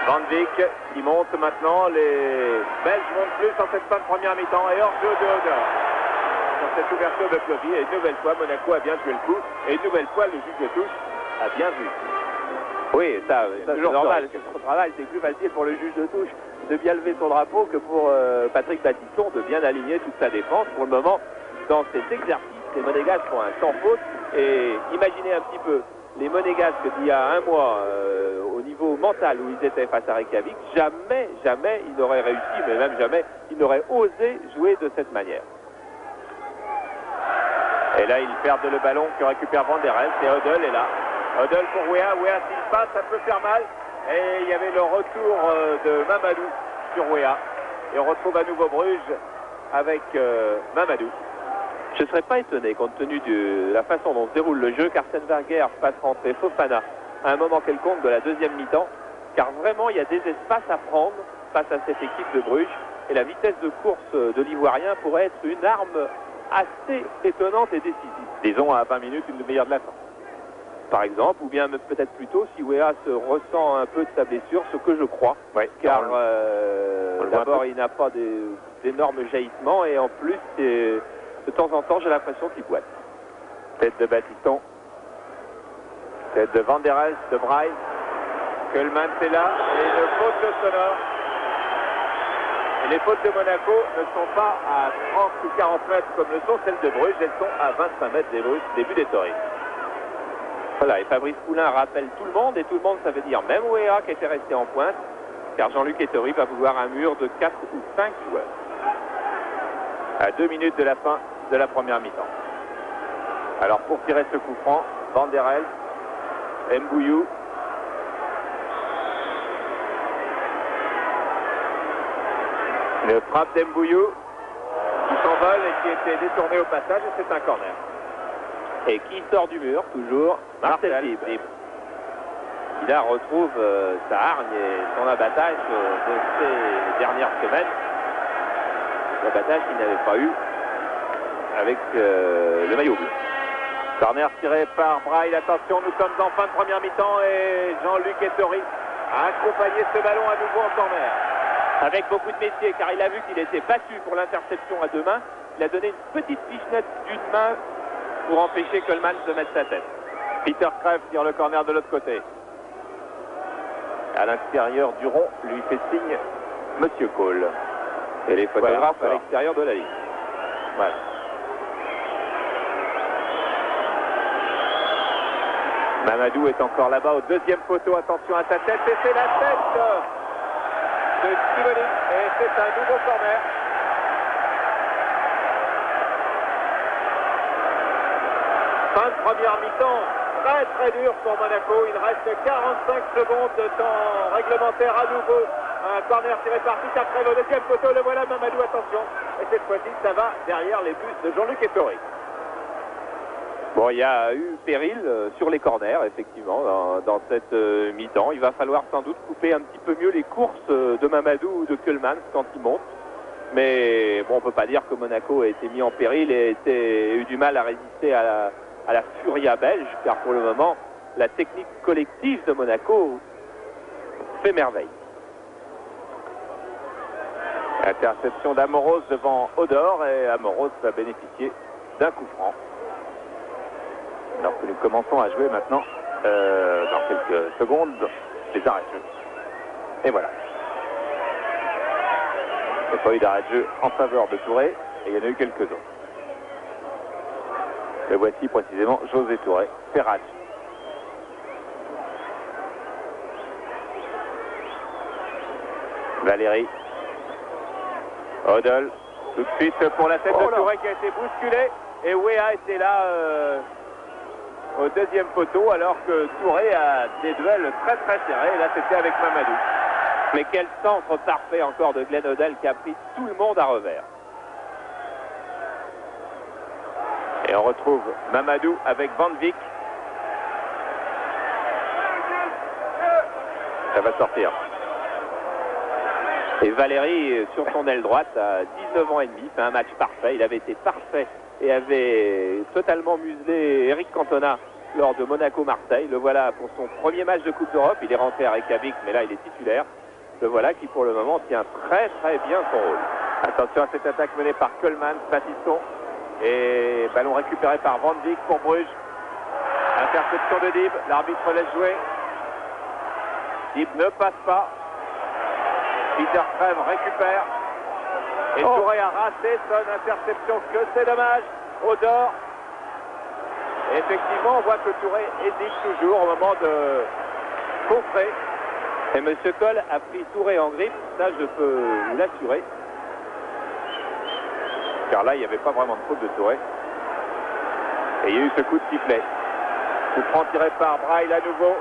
S4: Van Dijk qui monte maintenant. Les Belges montent plus en cette fin de première mi-temps. Et hors-jeu de Odor. Dans cette ouverture de Plovy. Et une nouvelle fois, Monaco a bien joué le coup. Et une nouvelle fois, le juge de touche a bien vu.
S3: Oui, ça c'est normal. Son travail, c'est plus facile pour le juge de touche de bien lever son drapeau que pour Patrick Batiston de bien aligner toute sa défense. Pour le moment, dans cet exercice, les Monégasques font un sans faute. Et imaginez un petit peu les Monégasques d'il y a un mois, au niveau mental où ils étaient face à Reykjavik, jamais ils n'auraient réussi, mais même jamais ils n'auraient osé jouer de cette manière.
S4: Et là, ils perdent le ballon que récupère Van der Elst et Hoddle est là. Hoddle pour Wea s'il passe, ça peut faire mal. Et il y avait le retour de Mamadou sur Wea. Et on retrouve à nouveau Bruges avec Mamadou.
S3: Je ne serais pas étonné, compte tenu de la façon dont se déroule le jeu, qu'Arsène Wenger fasse rentrer Fofana à un moment quelconque de la deuxième mi-temps, car vraiment il y a des espaces à prendre face à cette équipe de Bruges, et la vitesse de course de l'Ivoirien pourrait être une arme assez étonnante et décisive.
S4: Disons à 20 minutes, une demi-heure de la fin.
S3: par exemple, ou bien peut-être plutôt si Weah se ressent un peu de sa blessure, ce que je crois, car d'abord il n'a pas d'énormes jaillissements et en plus de temps en temps j'ai l'impression qu'il boite.
S4: Tête de Battiston, tête de Van der Elst, de Braille, Kuhlmann est là et une faute sonore. Et les fautes de Monaco ne sont pas à 30 ou 40 mètres comme le sont celles de Bruges, elles sont à 25 mètres des Bruges, début des Tories.
S3: Voilà, et Fabrice Poulain rappelle tout le monde, et tout le monde ça veut dire même Weah qui était resté en pointe, car Jean-Luc Ettori va vouloir un mur de 4 ou 5 joueurs.
S4: À 2 minutes de la fin de la première mi-temps. Alors pour tirer ce coup franc, Van der Elst, Mbouyou. Une frappe d'Mbouyou qui s'envole et qui était détournée au passage et c'est un corner.
S3: Et qui sort du mur, toujours, Marcel Libre. Il là retrouve sa hargne et son abattage de ces dernières semaines. L'abattage qu'il n'avait pas eu avec le maillot bleu.
S4: Corner tiré par Braille, attention, nous sommes en fin de première mi-temps et Jean-Luc Ettori a accompagné ce ballon à nouveau en corner.
S3: Avec beaucoup de métier, car il a vu qu'il était battu pour l'interception à 2 mains. Il a donné une petite pichenette d'une main pour empêcher Kuhlmann de mettre sa tête.
S4: Peter Crève tire le corner de l'autre côté. À l'intérieur du rond, lui fait signe Monsieur Cole.
S3: Et les photographes à l'extérieur de la ligne.
S4: Voilà. Mamadou est encore là-bas au deuxième poteau. Attention à sa tête et c'est la tête de Skiboni. Et c'est un nouveau corner. Fin de première mi-temps, très très dur pour Monaco. Il reste 45 secondes de temps réglementaire à nouveau. Un corner tiré par Peter Crève au deuxième poteau. Le voilà Mamadou, attention. Et cette fois-ci, ça va derrière les buts de Jean-Luc Ettori.
S3: Bon, il y a eu péril sur les corners, effectivement, dans cette mi-temps. Il va falloir sans doute couper un petit peu mieux les courses de Mamadou ou de Kuhlmann quand ils montent. Mais bon, on ne peut pas dire que Monaco a été mis en péril et a eu du mal à résister à la Furia belge, car pour le moment, la technique collective de Monaco fait merveille.
S4: Interception d'Amoros devant Odor et Amoros va bénéficier d'un coup franc. Alors que nous commençons à jouer maintenant, dans quelques secondes, les arrêts de jeu. Et voilà. Il n'y a pas eu d'arrêt de jeu en faveur de Touré, et il y en a eu quelques autres. Le voici précisément José Touré, Ferrage. Valérie. Odol. Tout de suite pour la tête de Touré qui a été bousculée. Et Weah était là au deuxième poteau alors que Touré a des duels très très serrés. Et là c'était avec Mamadou.
S3: Mais quel centre parfait encore de Glenn Odell qui a pris tout le monde à revers.
S4: Et on retrouve Mamadou avec Van Vick. Ça va sortir.
S3: Et Valérie, sur son aile droite, à 19 ans et demi, fait un match parfait. Il avait été parfait et avait totalement muselé Eric Cantona lors de Monaco-Marseille. Le voilà pour son premier match de Coupe d'Europe. Il est rentré à Reykjavik, mais là il est titulaire. Le voilà qui pour le moment tient très très bien son rôle.
S4: Attention à cette attaque menée par Kuhlmann, Battiston. Et ballon récupéré par Van Dijk pour Bruges. Interception de Dib, l'arbitre laisse jouer. Dib ne passe pas. Peter Crève récupère. Et Touré a raté son interception, que c'est dommage. Odor. Et effectivement, on voit que Touré hésite toujours au moment de contrer.
S3: Et M. Cole a pris Touré en grippe, ça je peux vous l'assurer.
S4: Car là, il n'y avait pas vraiment de faute de Touré. Et il y a eu ce coup de sifflet. Coup franc tiré par Braille à nouveau.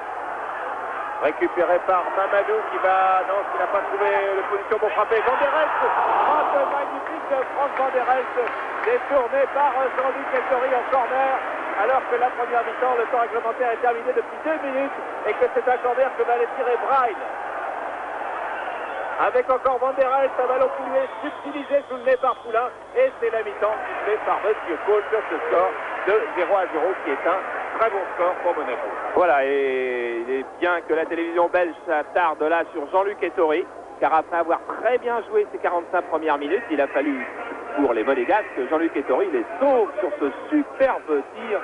S4: Récupéré par Mamadou qui va... Non, qui n'a pas trouvé de position pour frapper. Van der Elst. Frappe magnifique de Franck Van der Elst. Détourné par Jean-Luc Ettori en corner. Alors que la première mi-temps, le temps réglementaire est terminé depuis 2 minutes. Et que c'est un corner que va aller tirer Braille. Avec encore Van der Elst, un ballon qui lui est subtilisé sous le nez par Poulain. Et c'est la mi-temps qui fait par M. Cole sur ce score de 0-0 qui est un
S2: très bon score pour Monaco.
S3: Voilà, et il est bien que la télévision belge s'attarde là sur Jean-Luc Ettori, car après avoir très bien joué ses 45 premières minutes, il a fallu pour les Monégasques que Jean-Luc Ettori les sauve sur ce superbe tir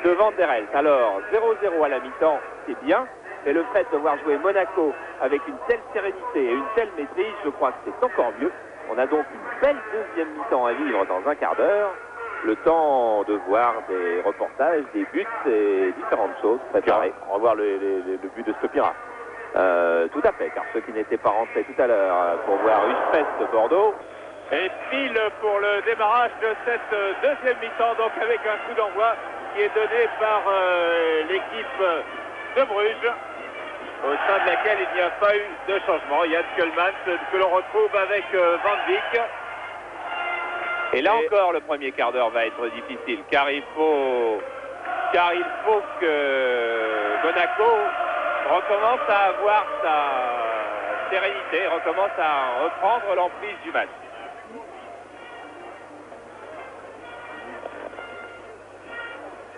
S3: de Van der Elst. Alors 0-0 à la mi-temps, c'est bien, mais le fait de voir jouer Monaco avec une telle sérénité et une telle maîtrise, je crois que c'est encore mieux. On a donc une belle deuxième mi-temps à vivre dans un quart d'heure. Le temps de voir des reportages, des buts et différentes choses préparées.
S4: On va voir le but de Stopira.
S3: Tout à fait, car ceux qui n'étaient pas rentrés tout à l'heure pour voir Uspest de Bordeaux.
S2: Et pile pour le démarrage de cette deuxième mi-temps, donc avec un coup d'envoi qui est donné par l'équipe de Bruges, au sein de laquelle il n'y a pas eu de changement. Yann Keulemans que l'on retrouve avec Van Dijk.
S3: Et là encore, le premier quart d'heure va être difficile, car il faut que Monaco recommence à avoir sa sérénité, recommence à reprendre l'emprise du match.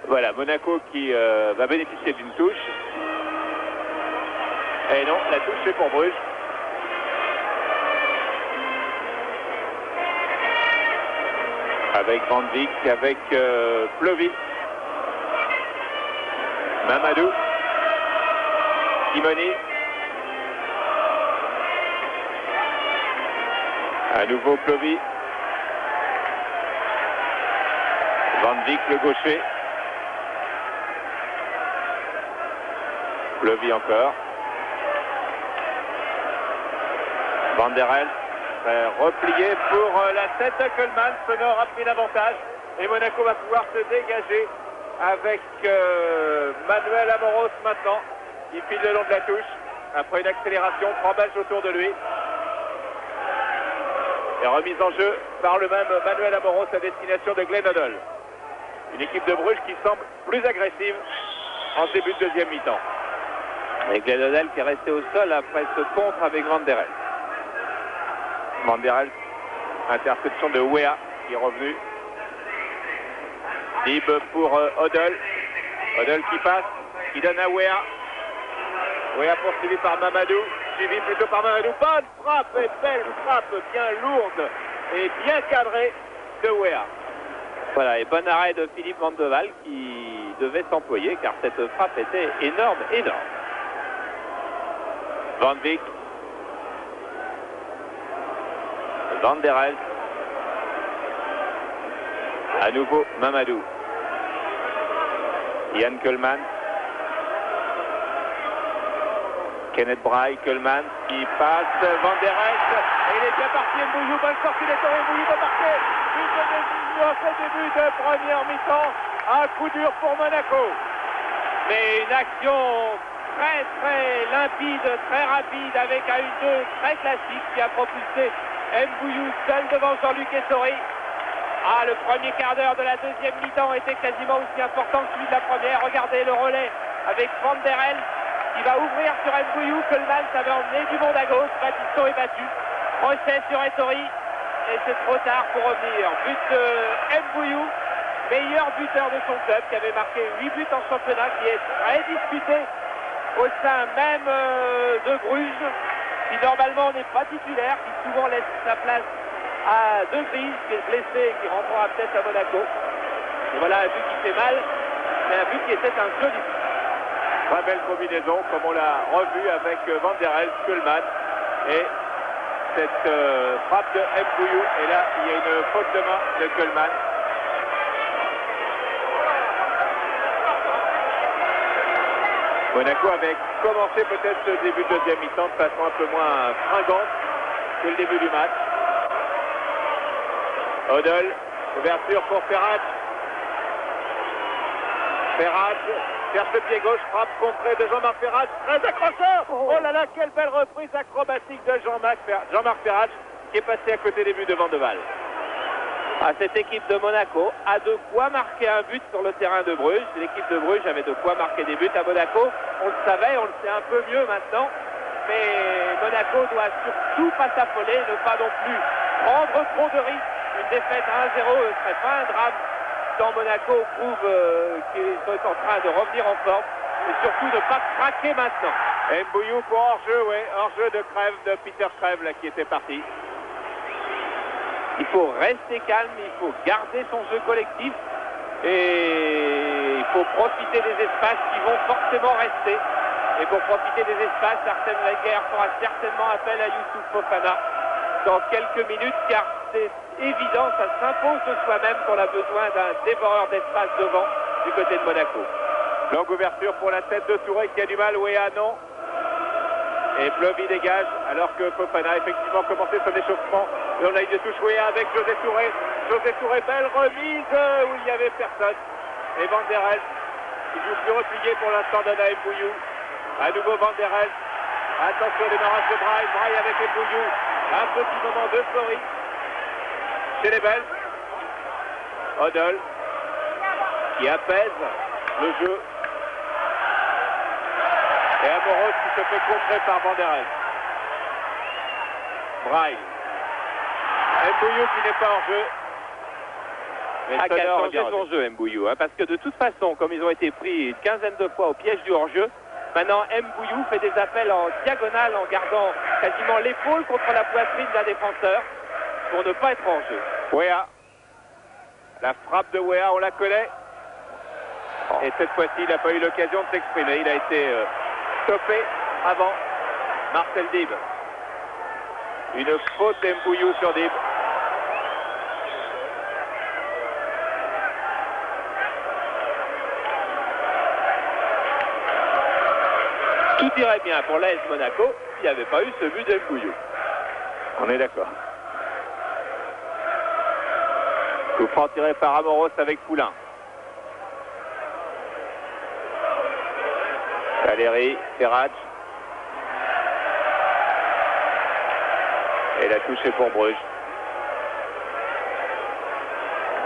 S3: Voilà, Monaco qui va bénéficier d'une touche. Et non, la touche est pour Bruges. Avec Van Dijk, avec Plovy, Mamadou, Simoni. À nouveau Plovy. Van Dijk, le gaucher. Plovy encore. Van der Elst. Replié pour la tête de Keulemans. Sonor a pris l'avantage et Monaco va pouvoir se dégager avec Manuel Amoros maintenant. Il file le long de la touche après une accélération, 3 Belges autour de lui. Et remise en jeu par le même Manuel Amoros à destination de Glenn Hoddle. Une équipe de Bruges qui semble plus agressive en ce début de deuxième mi-temps. Et Glenn Hoddle qui est resté au sol après ce contre avec Van der Elst. Van der Elst, interception de Wea qui est revenu. Dib pour Hoddle. Hoddle qui passe, qui donne à Wea. Wea poursuivi par Mamadou, suivi plutôt par Mamadou. Bonne frappe et belle frappe, bien lourde et bien cadrée de Wea. Voilà, et bon arrêt de Philippe Van de Waal qui devait s'employer car cette frappe était énorme. Van Dijk. Van der Elst. À nouveau Mamadou. Yann Keulemans. Kenneth Braille, Keulemans qui passe. Van der Elst. Et il est bien parti. Mbouillou, bonne sortie des Torres. Mbouillou va marquer. But de décision à ce début de première mi-temps. Un coup dur pour Monaco. Mais une action très limpide, très rapide avec un 1-2 très classique qui a propulsé Mbouillou seul devant Jean-Luc Ettori. Ah, le premier quart d'heure de la deuxième mi-temps était quasiment aussi important que celui de la première. Regardez le relais avec Van der Elst qui va ouvrir sur Mbouillou. Keulemans avait emmené du monde à gauche. Battiston est battu. Procès sur Ettori. Et c'est trop tard pour revenir. But de Mbouillou, meilleur buteur de son club, qui avait marqué 8 buts en championnat, qui est très disputé au sein même de Bruges, qui normalement n'est pas titulaire, qui souvent laisse sa place à De Vries, qui est blessé et qui rentrera peut-être à Monaco. Et voilà un but qui fait mal, mais un but qui était un joli but.
S2: Très belle combinaison, comme on l'a revu avec Van der Elst, Keulemans et cette frappe de Mbouillou. Et là, il y a une faute de main de Keulemans. Monaco avait commencé peut-être ce début de deuxième mi-temps de façon un peu moins fringante que le début du match. Hoddle, ouverture pour Ferrat. Ferrat cherche le pied gauche, frappe contrée de Jean-Marc Ferrat, très accrocheur. Oh là là, quelle belle reprise acrobatique de Jean-Marc Ferrat qui est passé à côté des buts de Van de Waal. Ah, cette équipe de Monaco a de quoi marquer un but sur le terrain de Bruges. L'équipe de Bruges avait de quoi marquer des buts à Monaco. On le savait, on le sait un peu mieux maintenant. Mais Monaco doit surtout pas s'affoler, ne pas non plus prendre trop de risques. Une défaite à 1-0 serait pas un drame
S3: dans Monaco prouve qu'ils sont en train de revenir en forme et surtout de ne pas craquer maintenant.
S4: Mbouillou pour hors-jeu, ouais, hors-jeu de Crève, de Peter Crève, là, qui était parti.
S3: Il faut rester calme, il faut garder son jeu collectif et il faut profiter des espaces qui vont forcément rester. Et pour profiter des espaces, Arsène Wenger fera certainement appel à Youssouf Fofana dans quelques minutes, car c'est évident, ça s'impose de soi-même qu'on a besoin d'un dévoreur d'espace devant du côté de Monaco.
S4: Longue ouverture pour la tête de Touré qui a du mal, Wea non. Et Pleuvi dégage alors que Fofana a effectivement commencé son échauffement. Et on a eu de touche Wea avec José Touré. José Touré, belle remise où il n'y avait personne. Et Van der Elst qui joue plus replié pour l'instant d'Ana Mbouillou. À nouveau Van der Elst. Attention au démarrage de Braille. Braille avec Mbouillou. Un petit moment d'euphorie chez les Belges. Odell qui apaise le jeu. Et Amoros qui se fait contrer par Van der Elst. Braille. Mbouillou qui n'est pas hors jeu.
S3: Mais il a changé son jeu, Mbouillou, hein, parce que de toute façon, comme ils ont été pris une quinzaine de fois au piège du hors-jeu, maintenant Mbouillou fait des appels en diagonale en gardant quasiment l'épaule contre la poitrine d'un défenseur pour ne pas être en jeu.
S4: Wea. La frappe de Wea, on la connaît. Et cette fois-ci, il n'a pas eu l'occasion de s'exprimer. Il a été stoppé avant Marcel Dib. Une faute d'Mbouillou sur Dib.
S3: Tout irait bien pour l'AS Monaco s'il n'y avait pas eu ce but d'Mbouillou.
S4: On est d'accord. Coup franc tiré par Amoros avec Poulain. Valérie, Ferrage. Et la touche est pour Bruges.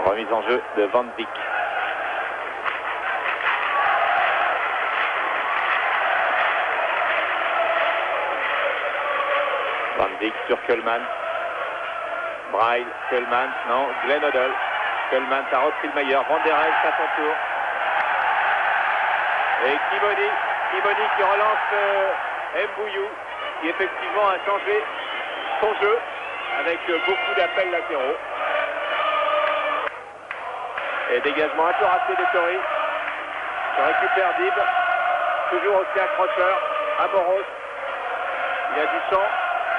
S4: Remise en jeu de Van Dijk. Van Dijk sur Kölman. Braille, Kölman, non, Glenn Odell. Kölman, ça repris le meilleur. Van der Elst à son tour. Et Kimoni qui relance Mbouillou, qui effectivement a changé son jeu avec beaucoup d'appels latéraux. Et dégagement un peu raté de Tori. Se récupère Dib. Toujours aussi accrocheur. Amoros. Il a du champ.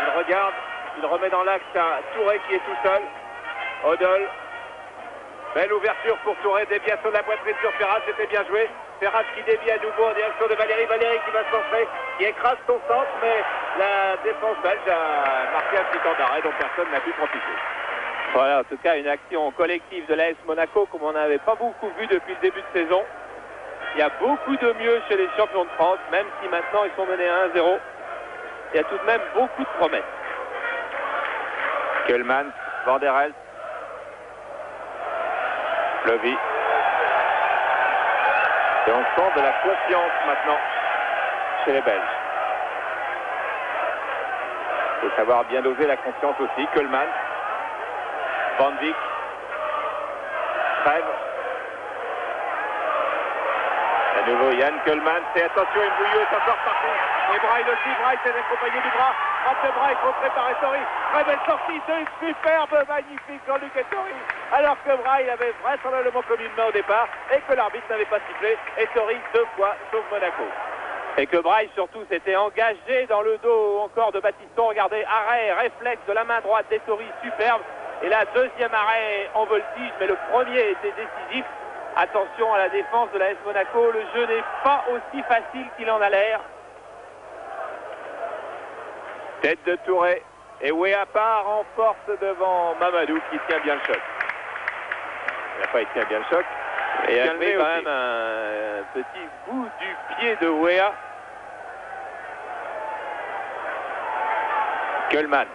S4: Il regarde. Il remet dans l'axe à Touré qui est tout seul. Odell. Belle ouverture pour Touré. Déviation de la poitrine sur Ferraz. C'était bien joué. Ferraz qui dévie à nouveau en direction de Valérie. Valérie qui va se centrer. Qui écrase son centre. Mais la défense belge a marqué un petit temps d'arrêt dont personne n'a pu profiter.
S3: Voilà, en tout cas, une action collective de l'AS Monaco comme on n'avait pas beaucoup vu depuis le début de saison. Il y a beaucoup de mieux chez les champions de France, même si maintenant ils sont menés à 1-0. Il y a tout de même beaucoup de promesses.
S4: Kölman, Van der Elst. Pleuvi. Et on sent de la confiance maintenant chez les Belges. Il faut savoir bien doser la confiance aussi. Kölman. Van Dijk. Crève. À nouveau Yann Kölman. C'est attention, Mbouillou est encore parti. Et Braille aussi. Braille s'est accompagné du bras. Frappe de Braille contrée par Ettori. Très belle sortie. C'est superbe, magnifique Jean-Luc Ettori. Alors que Braille avait vraisemblablement commis une main au départ et que l'arbitre n'avait pas sifflé. Ettori 2 fois sauve Monaco.
S3: Et que Braille surtout s'était engagé dans le dos encore de Battiston. Regardez, arrêt, réflexe de la main droite d'Ettori, superbe. Et là, deuxième arrêt en voltige, mais le premier était décisif. Attention à la défense de l'AS Monaco, le jeu n'est pas aussi facile qu'il en a l'air.
S4: Tête de Touré, et Wea part en force devant Mamadou qui tient bien le choc. Il n'a pas été bien le choc.
S3: Et il y a quand même un petit bout du pied de Wea. Kölman,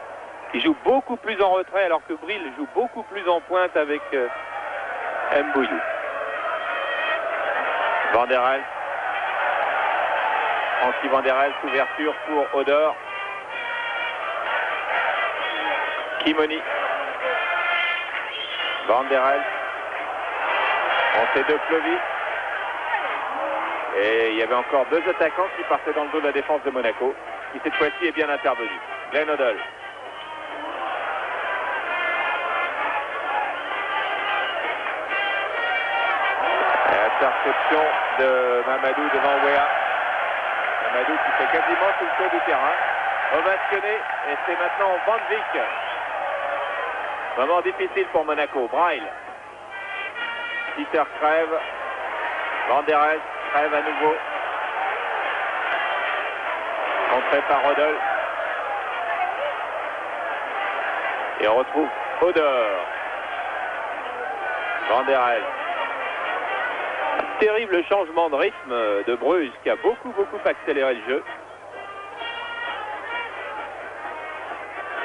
S3: qui joue beaucoup plus en retrait alors que Brill joue beaucoup plus en pointe avec Mbouillou.
S4: Van der Elst. Francis Van der Elst, ouverture pour Odor. Kimoni. Van der Elst. Montée de Plovy. Et il y avait encore deux attaquants qui partaient dans le dos de la défense de Monaco, qui cette fois-ci est bien intervenu. Glenn Hoddle. Interception de Mamadou devant Wea. Mamadou qui fait quasiment tout le tour du terrain. Ovationné, et c'est maintenant Van Vick. Moment difficile pour Monaco. Braille. Peter crève. Van der Elst crève à nouveau. Contré par Hoddle. Et on retrouve Odor. Van der Elst. Terrible changement de rythme de Bruges qui a beaucoup accéléré le jeu.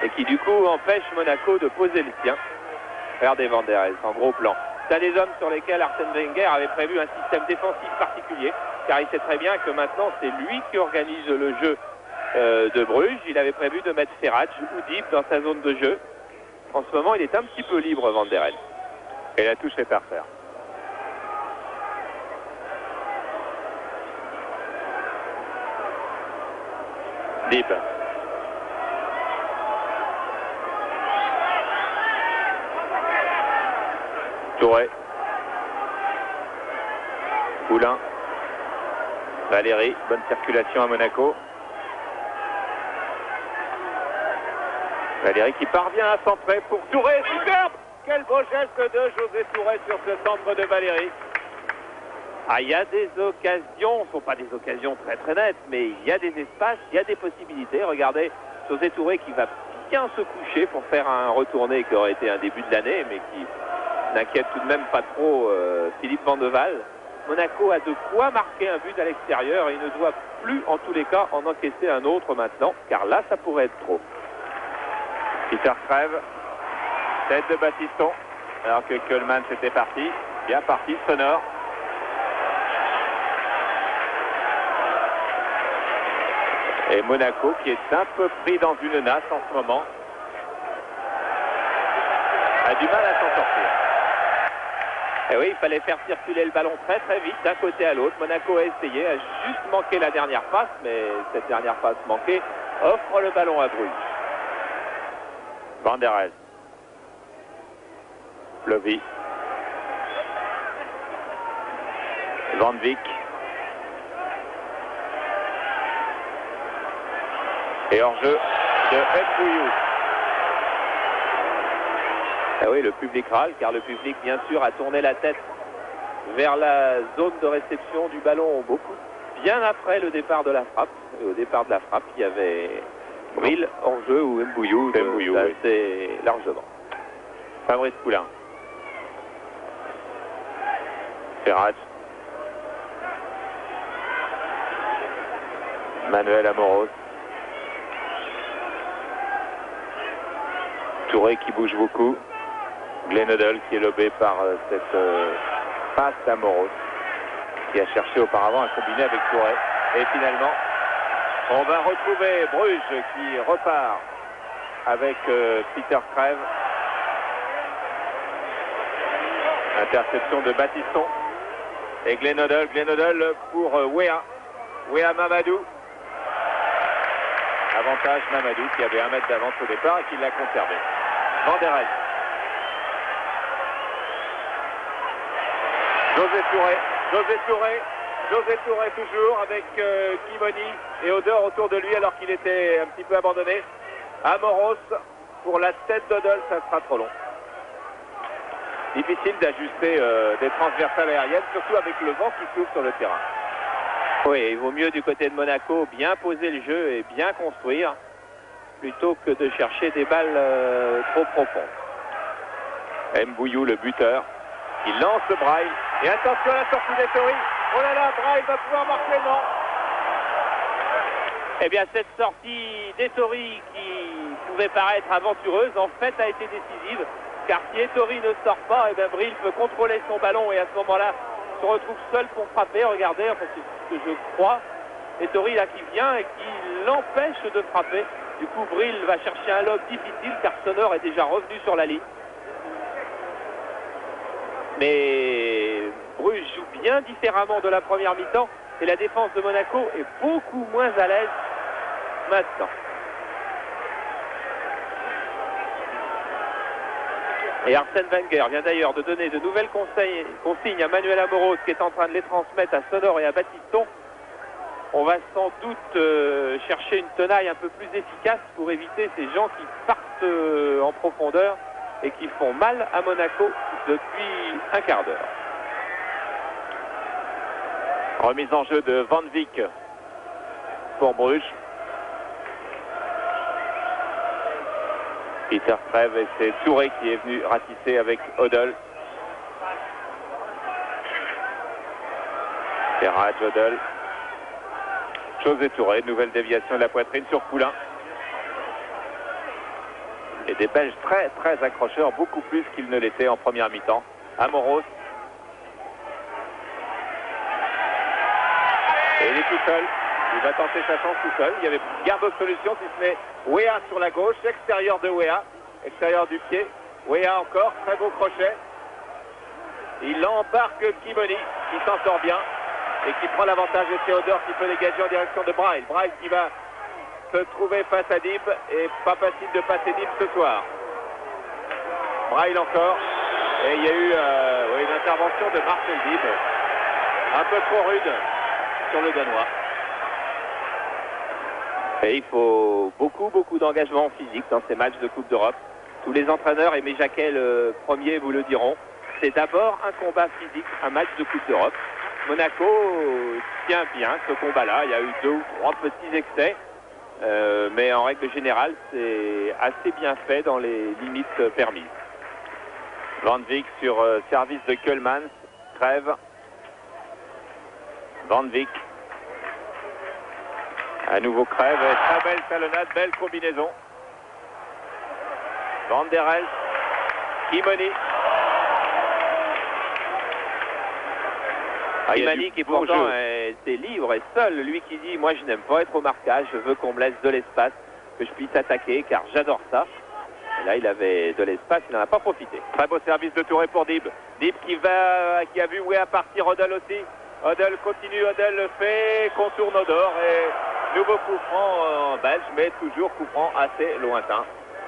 S4: Et qui du coup empêche Monaco de poser le sien. Regardez Van der Elst en gros plan. C'est un des hommes sur lesquels Arsène Wenger avait prévu un système défensif particulier, car il sait très bien que maintenant c'est lui qui organise le jeu de Bruges. Il avait prévu de mettre Ferrach ou Deep dans sa zone de jeu. En ce moment il est un petit peu libre Van der Elst. Et la touche est par terre. Deep. Touré. Poulain. Valéry. Bonne circulation à Monaco. Valéry qui parvient à centrer pour Touré. Superbe! Quel beau geste de José Touré sur ce centre de Valéry. Ah, il y a des occasions, ce ne sont pas des occasions très nettes, mais il y a des espaces, il y a des possibilités. Regardez José Touré qui va bien se coucher pour faire un retourné qui aurait été un début de l'année, mais qui n'inquiète tout de même pas trop Philippe Van de Waal. Monaco a de quoi marquer un but à l'extérieur et il ne doit plus, en tous les cas, en encaisser un autre maintenant, car là, ça pourrait être trop. Peter crève, tête de Battiston, alors que Kölman s'était parti, bien parti, sonore. Et Monaco qui est un peu pris dans une nasse en ce moment, a du mal à s'en sortir. Et oui, il fallait faire circuler le ballon très vite d'un côté à l'autre. Monaco a essayé, a juste manqué la dernière passe, mais cette dernière passe manquée offre le ballon à Bruges. Van der Elst. Plovy. Van Vick. Et hors-jeu de Mbouillou. Ah oui, le public râle, car le public, bien sûr, a tourné la tête vers la zone de réception du ballon beaucoup bien après le départ de la frappe. Et au départ de la frappe, il y avait Bril, hors-jeu ou Mbouillou, assez largement. Fabrice Poulain. Ferrach. Manuel Amoros. Touré qui bouge beaucoup. Glenn Hoddle qui est lobé par cette passe d'Amoros qui a cherché auparavant à combiner avec Touré. Et finalement, on va retrouver Bruges qui repart avec Peter crève. Interception de Battiston. Et Glenn Hoddle pour Wea. Wea Mamadou. Avantage Mamadou qui avait 1 mètre d'avance au départ et qui l'a conservé. Van der Elst. José Touré toujours avec Kimoni et Odor autour de lui alors qu'il était un petit peu abandonné. Amoros pour la tête d'Hoddle, ça sera trop long. Difficile d'ajuster des transversales aériennes, surtout avec le vent qui souffle sur le terrain. Oui, il vaut mieux du côté de Monaco bien poser le jeu et bien construire plutôt que de chercher des balles trop profondes. Mbouillou, le buteur, il lance le Braille. Et attention à la sortie d'Ettori. Oh là là, Braille va pouvoir marquer, non? Eh bien, cette sortie d'Ettori qui pouvait paraître aventureuse, en fait, a été décisive. Car si Ettori ne sort pas, eh bien, Bril peut contrôler son ballon et à ce moment-là, se retrouve seul pour frapper. Regardez, enfin, c'est ce que je crois. Ettori là qui vient et qui l'empêche de frapper. Du coup, Bril va chercher un lob difficile car Sonor est déjà revenu sur la ligne. Mais
S3: Bruges joue bien différemment de la première mi-temps et la défense de Monaco est beaucoup moins à l'aise maintenant. Et Arsène Wenger vient d'ailleurs de donner de nouvelles consignes à Manuel Amoros qui est en train de les transmettre à Sonor et à Battiston. On va sans doute chercher une tenaille un peu plus efficace pour éviter ces gens qui partent en profondeur et qui font mal à Monaco depuis un quart d'heure.
S4: Remise en jeu de Van Wyk pour Bruges. Peter Crève et c'est Touré qui est venu ratisser avec Odell. Ferrage, Odell. José Touré, nouvelle déviation de la poitrine sur Poulain. Et des Belges très très accrocheurs, beaucoup plus qu'ils ne l'étaient en première mi-temps. Amoros. Et il est tout seul. Il va tenter sa chance tout seul. Il y avait guère d'autres solutions si ce n'est Weah sur la gauche, extérieur de Weah, extérieur du pied. Weah encore, très beau crochet. Il embarque Kimoni qui s'en sort bien et qui prend l'avantage de Théodore qui peut dégager en direction de Braille. Braille qui va se trouver face à Dib et pas facile de passer Dib ce soir. Braille encore. Et il y a eu une intervention de Marcel Dib. Un peu trop rude sur le Danois.
S3: Et il faut beaucoup d'engagement physique dans ces matchs de Coupe d'Europe. Tous les entraîneurs, et Jacquet le premier vous le diront, c'est d'abord un combat physique, un match de Coupe d'Europe. Monaco tient bien ce combat-là. Il y a eu 2 ou 3 petits excès. Mais en règle générale, c'est assez bien fait dans les limites permises.
S4: Van Wyk sur service de Keulemans. Crève. Van Wyk. À nouveau Crève. Très belle talonnade, belle combinaison. Van der Elst. Kimoni.
S3: Kimoni qui pourtant était libre et seul, lui qui dit moi je n'aime pas être au marquage, je veux qu'on me laisse de l'espace, que je puisse attaquer car j'adore ça. Et là il avait de l'espace, il n'en a pas profité.
S4: Très beau service de Touré pour Dib. Dib qui a vu Weah partir, Odell aussi. Odell continue, Odell le fait, contourne Odor et nouveau coup franc belge, mais toujours coup franc assez lointain.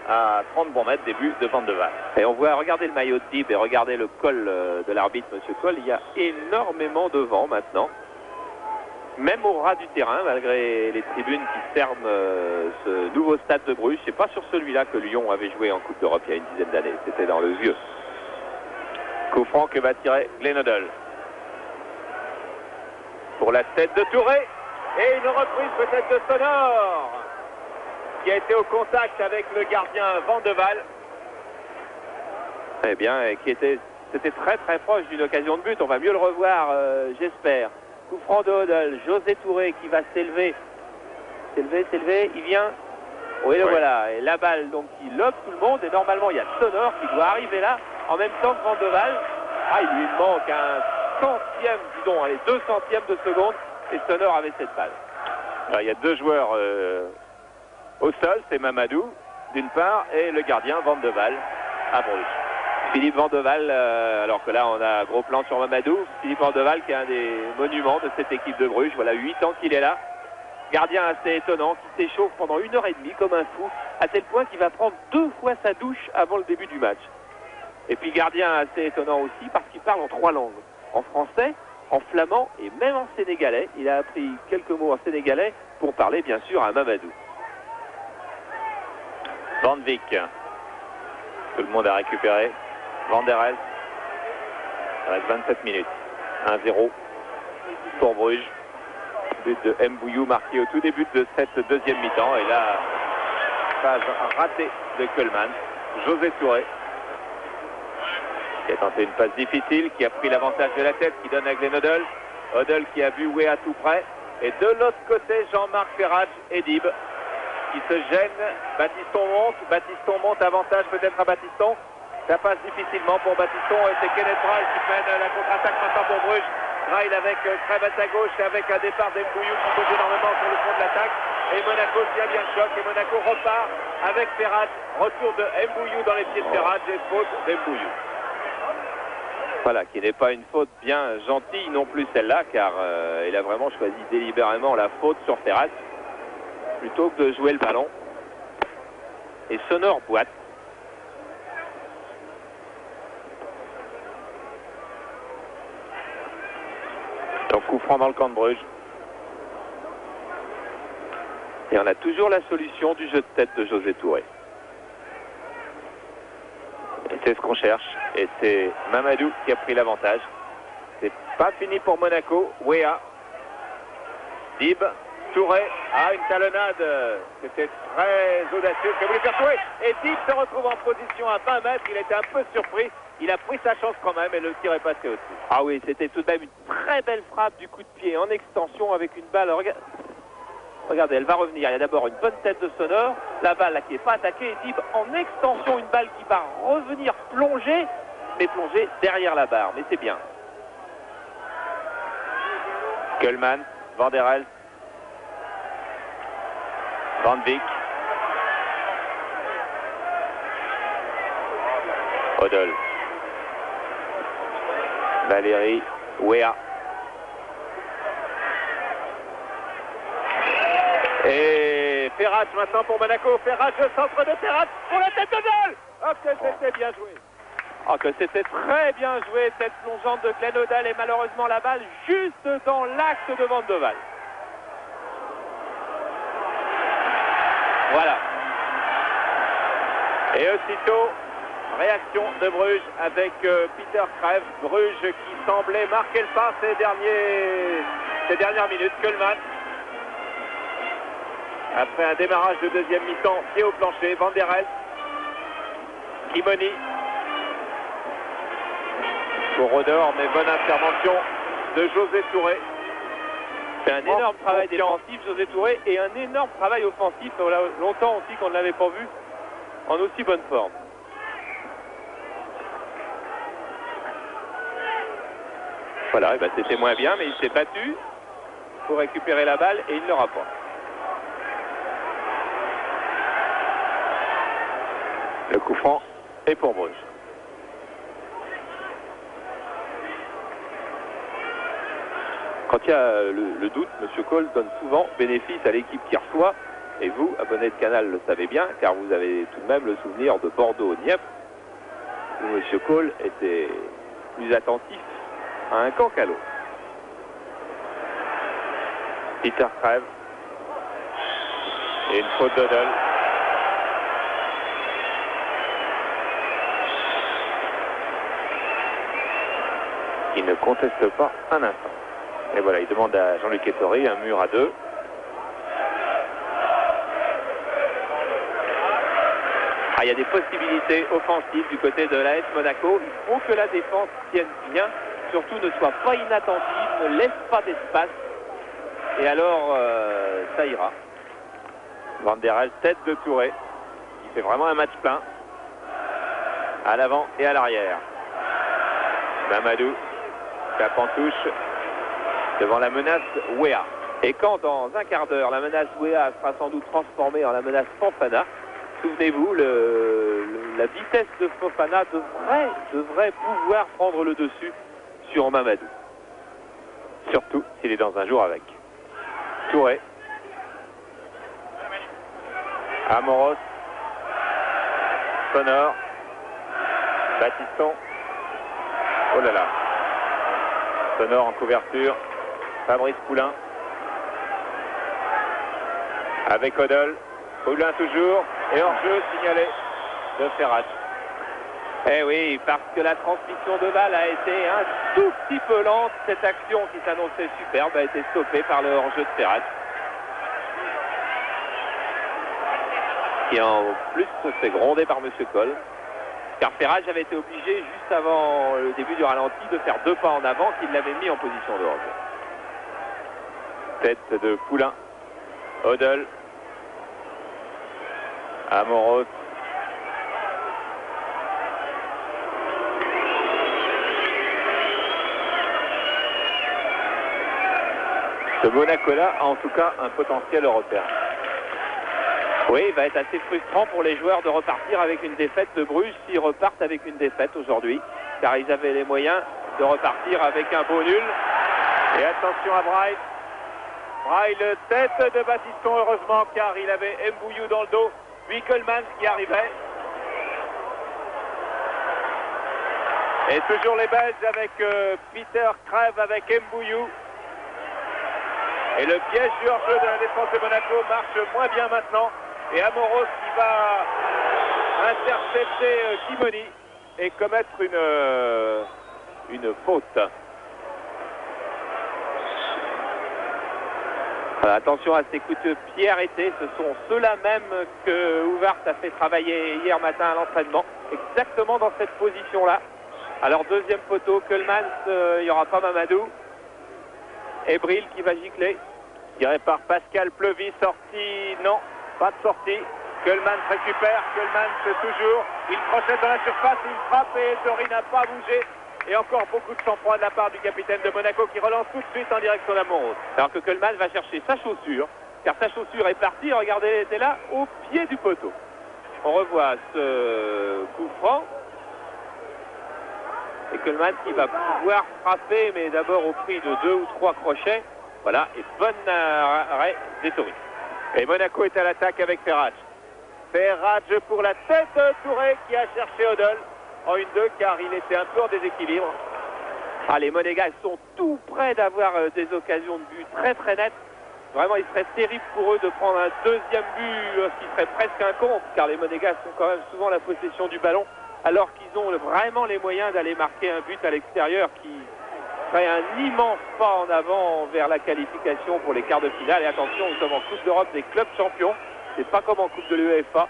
S4: À 30 bons mètres, début de Van de Waal.
S3: Et on voit, regardez le maillot de Dib et regardez le col de l'arbitre, Monsieur Cole, il y a énormément de vent maintenant. Même au ras du terrain, malgré les tribunes qui cernent ce nouveau stade de Bruges. C'est pas sur celui-là que Lyon avait joué en Coupe d'Europe il y a une dizaine d'années, c'était dans le vieux.
S4: Coup franc que va tirer Glenn Odell. Pour la tête de Touré. Et une reprise peut-être de Sonor, qui a été au contact avec le gardien Van de Waal.
S3: Eh bien, c'était très proche d'une occasion de but. On va mieux le revoir, j'espère. Coup franc de Odell, José Touré qui va s'élever. S'élever, il vient. Oui, le voilà. Et la balle, donc, qui lobe tout le monde. Et normalement, il y a Sonor qui doit arriver là, en même temps que Van de Waal. Ah, il lui manque un centième, disons, allez, 2 centièmes de seconde. Et Sonor avait cette balle.
S4: Alors, il y a 2 joueurs au sol, c'est Mamadou, d'une part, et le gardien Van de Waal à Bruges.
S3: Philippe Van de Waal, alors que là on a un gros plan sur Mamadou. Philippe Van de Waal qui est un des monuments de cette équipe de Bruges. Voilà 8 ans qu'il est là. Gardien assez étonnant qui s'échauffe pendant 1h30 comme un fou, à tel point qu'il va prendre 2 fois sa douche avant le début du match. Et puis gardien assez étonnant aussi parce qu'il parle en 3 langues. En français, en flamand et même en sénégalais. Il a appris quelques mots en sénégalais pour parler bien sûr à Mamadou.
S4: Van Wyk. Tout le monde a récupéré. Van der Elst. Ça reste 27 minutes. 1-0 pour Bruges. But de Mbouyou marqué au tout début de cette deuxième mi-temps. Et là, phase ratée de Keulemans. José Touré qui a tenté une passe difficile, qui a pris l'avantage de la tête, qui donne à Glenn Odell. Odell qui a vu Weah tout près. Et de l'autre côté, Jean-Marc Ferrage et Dib qui se gêne. Battiston monte, avantage peut-être à Battiston. Ça passe difficilement pour Battiston et c'est Kenneth Braille qui mène la contre-attaque maintenant pour Bruges. Braille avec Crève à sa gauche et avec un départ d'Mbouyou qui pose énormément sur le front de l'attaque. Et Monaco tient bien le choc et Monaco repart avec Ferrage. Retour de Mbouyou dans les pieds de Ferrage et faute d'Mbouyou.
S3: Voilà, qui n'est pas une faute bien gentille non plus celle-là, car il a vraiment choisi délibérément la faute sur Ferrat, plutôt que de jouer le ballon. Et Sonor boite. Donc coup franc dans le camp de Bruges. Et on a toujours la solution du jeu de tête de José Touré. Et c'est ce qu'on cherche. Et c'est Mamadou qui a pris l'avantage. C'est pas fini pour Monaco. Wea. Dib. Touré a une talonnade. C'était très audacieux. Que voulait faire Touré. Et Dib se retrouve en position à 20 mètres. Il était un peu surpris. Il a pris sa chance quand même et le tir est passé au-dessus. Ah oui, c'était tout de même une très belle frappe du coup de pied en extension avec une balle. Regardez, elle va revenir. Il y a d'abord une bonne tête de Sonor. La balle là, qui n'est pas attaquée. Et Dib en extension, une balle qui va revenir plonger, mais plonger derrière la barre. Mais c'est bien. Kuhlman, Van der Elst, Van Beek, Odol, Valérie, Wea. Et Ferrat maintenant pour Monaco. Ferrat, le centre de Ferrat pour la tête de Odol. Oh, que c'était bien joué. Oh, que c'était très bien joué cette plongeante de Glenn Odol et malheureusement la balle juste dans l'axe de Van de Waal. Voilà. Et aussitôt, réaction de Bruges avec Peter Craeve. Bruges qui semblait marquer le pas ces dernières minutes. Kuhlman. Après un démarrage de deuxième mi-temps, pied au plancher, Van der Elst, Kimoni, pour Odor, mais bonne intervention de José Touré. C'est un énorme travail défensif, José Touré, et un énorme travail offensif. Voilà, longtemps aussi qu'on ne l'avait pas vu en aussi bonne forme. Voilà, ben c'était moins bien, mais il s'est battu pour récupérer la balle et il ne l'aura pas. Le coup franc est pour Bruges. Quand il y a le doute, M. Cole donne souvent bénéfice à l'équipe qui reçoit. Et vous, abonnés de Canal, le savez bien, car vous avez tout de même le souvenir de Bordeaux-Nieppe, où M. Cole était plus attentif à un camp qu'à l'autre. Peter Craeve. Et une faute d'Odol. Il ne conteste pas un instant. Et voilà, il demande à Jean-Luc Ettori un mur à deux. Ah, il y a des possibilités offensives du côté de l'AS Monaco. Il faut que la défense tienne bien, surtout ne soit pas inattentive, ne laisse pas d'espace. Et alors, ça ira. Van der Elst, tête de Touré. Il fait vraiment un match plein. À l'avant et à l'arrière. Mamadou. Cap en touche devant la menace Wea. Et quand dans un quart d'heure la menace Wea sera sans doute transformée en la menace Fofana, souvenez-vous, la vitesse de Fofana devrait pouvoir prendre le dessus sur Mamadou. Surtout s'il est dans un jour avec. Touré. Amoros. Sonor. Baptiston. Oh là là. Sonor en couverture. Fabrice Poulain. Avec Odol. Poulain toujours. Et hors-jeu signalé de Ferrat. Eh oui, parce que la transmission de balle a été un tout petit peu lente. Cette action qui s'annonçait superbe a été stoppée par le hors-jeu de Ferrat. Qui en plus se fait gronder par M. Cole. Car Ferrat avait été obligé, juste avant le début du ralenti, de faire 2 pas en avant qu'il l'avait mis en position de hors-jeu. Tête de Poulain. Odol. Amoros. Ce Monaco-là a en tout cas un potentiel européen. Oui, il va être assez frustrant pour les joueurs de repartir avec une défaite de Bruges s'ils repartent avec une défaite aujourd'hui, car ils avaient les moyens de repartir avec un beau nul.
S4: Et attention à Braille. Braille, tête de Battiston, heureusement, car il avait Mbouillou dans le dos, puis Coleman qui arrivait. Et toujours les Belges avec Peter Crève avec Mbouillou. Et le piège du hors-jeu de la défense de Monaco marche moins bien maintenant. Et Amoros qui va intercepter Kimoni et commettre une faute.
S3: Voilà, attention à ces coups de pied arrêtés, ce sont ceux-là même que Houvart a fait travailler hier matin à l'entraînement, exactement dans cette position-là. Alors deuxième poteau, Coleman, il n'y aura pas Mamadou. Et Bril qui va gicler.
S4: Tiré par Pascal Plevy, sortie, non, pas de sortie. Coleman récupère, Coleman toujours, il crochette dans la surface, il frappe et Tori n'a pas bougé. Et encore beaucoup de sang-froid de la part du capitaine de Monaco qui relance tout de suite en direction d'Amoros.
S3: Alors que Coleman va chercher sa chaussure, car sa chaussure est partie, regardez, elle était là, au pied du poteau. On revoit ce coup franc. Et Coleman qui va pouvoir frapper, mais d'abord au prix de 2 ou 3 crochets. Voilà, et bon arrêt des Touré.
S4: Et Monaco est à l'attaque avec Ferrage. Ferrage pour la tête de Touré qui a cherché Odol en 1-2 car il était un peu en déséquilibre.
S3: Ah, les Monégas sont tout près d'avoir des occasions de but très très nettes. Vraiment, il serait terrible pour eux de prendre un deuxième but, ce qui serait presque un contre, car les Monégas ont quand même souvent la possession du ballon, alors qu'ils ont vraiment les moyens d'aller marquer un but à l'extérieur qui serait un immense pas en avant vers la qualification pour les quarts de finale. Et attention, nous sommes en Coupe d'Europe des clubs champions. C'est pas comme en Coupe de l'UEFA.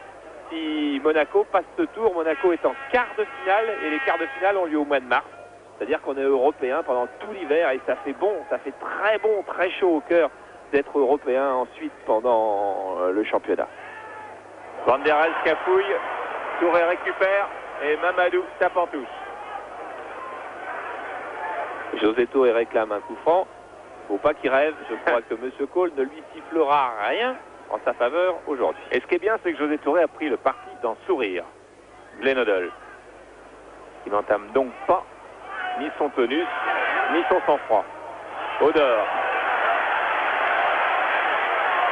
S3: Si Monaco passe ce tour, Monaco est en quart de finale et les quarts de finale ont lieu au mois de mars. C'est-à-dire qu'on est européen pendant tout l'hiver et ça fait bon, ça fait très bon, très chaud au cœur d'être européen ensuite pendant le championnat.
S4: Van der Elst cafouille, Touré récupère et Mamadou tape en touche.
S3: José Touré réclame un coup franc. Faut pas qu'il rêve. Je crois que M. Cole ne lui sifflera rien en sa faveur aujourd'hui.
S4: Et ce qui est bien, c'est que José Touré a pris le parti d'en sourire. Glenn Hoddle, qui n'entame donc pas ni son tonus, ni son sang-froid. Odor.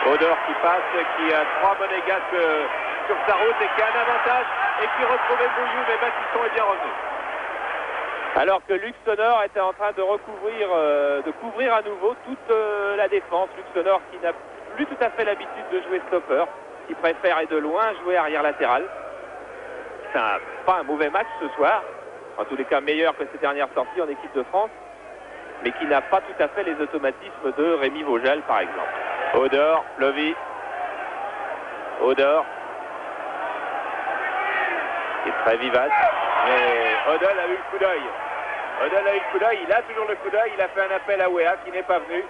S4: Odor qui passe, qui a 3 Monégasques sur sa route et qui a un avantage et qui retrouve Mbouillou, mais Battiston est bien revenu.
S3: Alors que Luxonor était en train de couvrir à nouveau toute la défense. Luxonor qui n'a plus tout à fait l'habitude de jouer stopper, qui préfère et de loin jouer arrière latéral. C'est pas un mauvais match ce soir, en tous les cas meilleur que ses dernières sorties en équipe de France, mais qui n'a pas tout à fait les automatismes de Rémi Vogel par exemple.
S4: Odor, Plovy. Odor, qui est très vivace, mais Odol a eu le coup d'œil. Odol a eu le coup d'œil, il a toujours le coup d'œil, il a fait un appel à Wea qui n'est pas venu.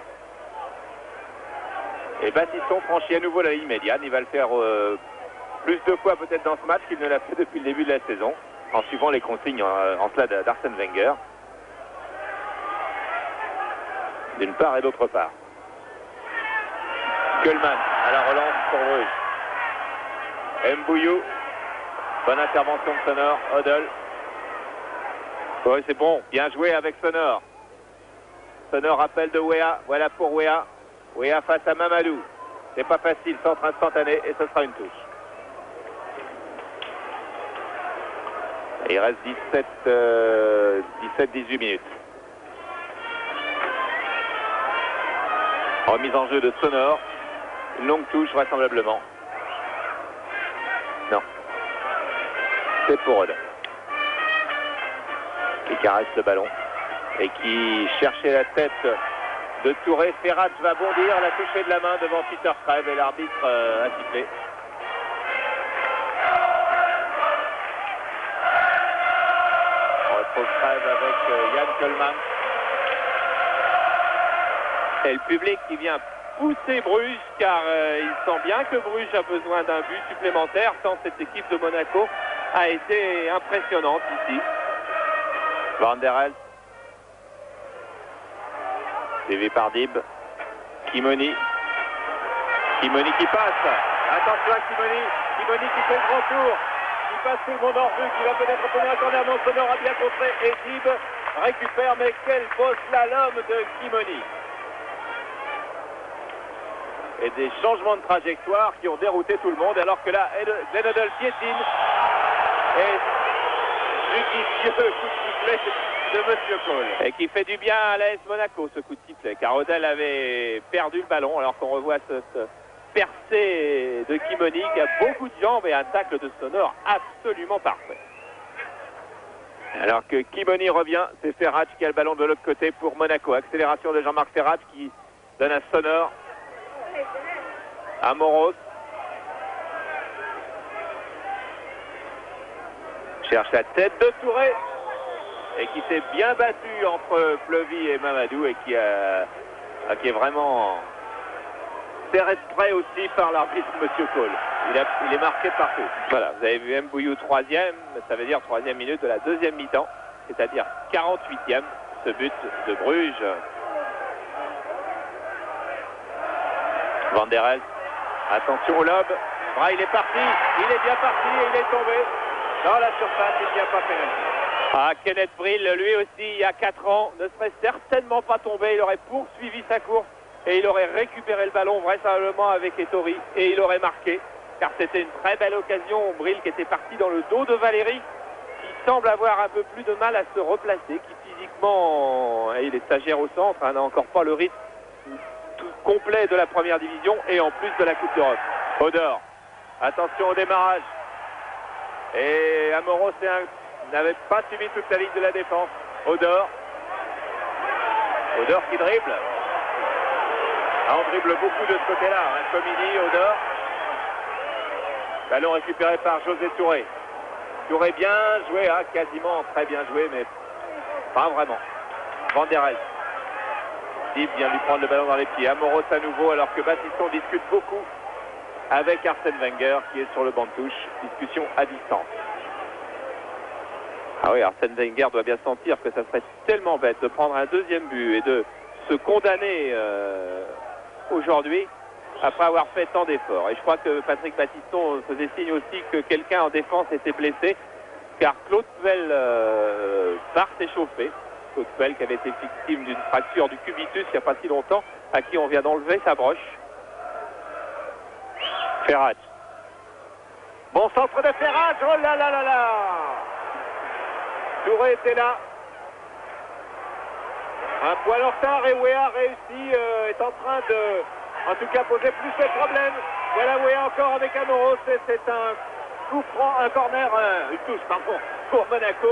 S4: Et Battiston franchit à nouveau la ligne médiane, il va le faire plus de fois peut-être dans ce match qu'il ne l'a fait depuis le début de la saison, en suivant les consignes en cela d'Arsène Wenger. D'une part et d'autre part. Coleman à la relance pour Bruges. Mbouillou. Bonne intervention de Sonor. Odol. Oui, c'est bon. Bien joué avec Sonor. Sonor appel de Wea. Voilà pour Wea. Wea face à Mamadou. C'est pas facile. Centre instantané et ce sera une touche. Et il reste 17-18 minutes. Remise en jeu de Sonor. Une longue touche vraisemblablement. Non. C'est pour Odol. Qui caresse le ballon. Et qui cherchait la tête de Touré. Ferrach va bondir, la toucher de la main devant Peter Crève et l'arbitre a sifflé. On retrouve Crève avec Yann Coleman.
S3: Et le public qui vient pousser Bruges, car il sent bien que Bruges a besoin d'un but supplémentaire, tant cette équipe de Monaco a été impressionnante ici.
S4: Van der Elst. Suivi par Dib. Kimoni. Kimoni qui passe. Attention à Kimoni. Kimoni qui fait le grand tour. Qui passe tout le monde en vue. Qui va peut-être obtenir un corner. Monsonor a bien contré. Et Dib récupère. Mais quel beau slalom de Kimoni. Et des changements de trajectoire qui ont dérouté tout le monde. Alors que là, Glenn Hoddle piétine. Et judicieux coup de sifflet de Monsieur Cole. Et qui fait du bien à l'AS Monaco, ce coup de sifflet. Car Hoddle avait perdu le ballon. Alors qu'on revoit ce percé de Kimoni qui a beaucoup de jambes et un tacle de Sonor absolument parfait. Alors que Kimoni revient, c'est Ferrach qui a le ballon de l'autre côté pour Monaco. Accélération de Jean-Marc Ferrach qui donne à Sonor. À Moros. Cherche la tête de Touré. Et qui s'est bien battu entre Plevy et Mamadou et qui est vraiment serré de près aussi par l'arbitre Monsieur Cole. Il est marqué partout. Voilà, vous avez vu Mbouillou troisième, ça veut dire troisième minute de la deuxième mi-temps, c'est-à-dire 48e, ce but de Bruges. Van der Elst, attention au lob. Il est parti, il est bien parti et il est tombé dans la surface, il n'y a pas pénalité. Ah, Kenneth Brill, lui aussi, il y a 4 ans, ne serait certainement pas tombé. Il aurait poursuivi sa course et il aurait récupéré le ballon vraisemblablement avec Ettori et il aurait marqué. Car c'était une très belle occasion. Brill qui était parti dans le dos de Valéry, qui semble avoir un peu plus de mal à se replacer, qui physiquement, il est stagiaire au centre, n'a encore pas le rythme tout complet de la première division et en plus de la Coupe d'Europe. Odor, attention au démarrage. Et Amoros n'avait pas suivi toute la ligne de la défense. Odor qui dribble. On dribble beaucoup de ce côté-là. Comini, Odor. Ballon récupéré par José Touré. Touré bien joué, quasiment très bien joué, mais pas vraiment. Van der Elst. Dib vient lui prendre le ballon dans les pieds. Amoros à nouveau, alors que Battiston discute beaucoup avec Arsène Wenger qui est sur le banc de touche. Discussion à distance. Ah oui, Arsène Wenger doit bien sentir que ça serait tellement bête de prendre un deuxième but et de se condamner aujourd'hui après avoir fait tant d'efforts. Et je crois que Patrick Battiston faisait signe aussi que quelqu'un en défense était blessé, car Claude Puel part s'échauffer. Claude Puel qui avait été victime d'une fracture du cubitus il n'y a pas si longtemps, à qui on vient d'enlever sa broche. Ferrach. Bon centre de Ferrach, oh là là là là! Touré était là. Un poil en retard et Wea réussi, est en train de, en tout cas, poser plus de problèmes. Voilà Wea encore avec Amoros et c'est un coup franc, un corner, une touche, pardon, pour Monaco.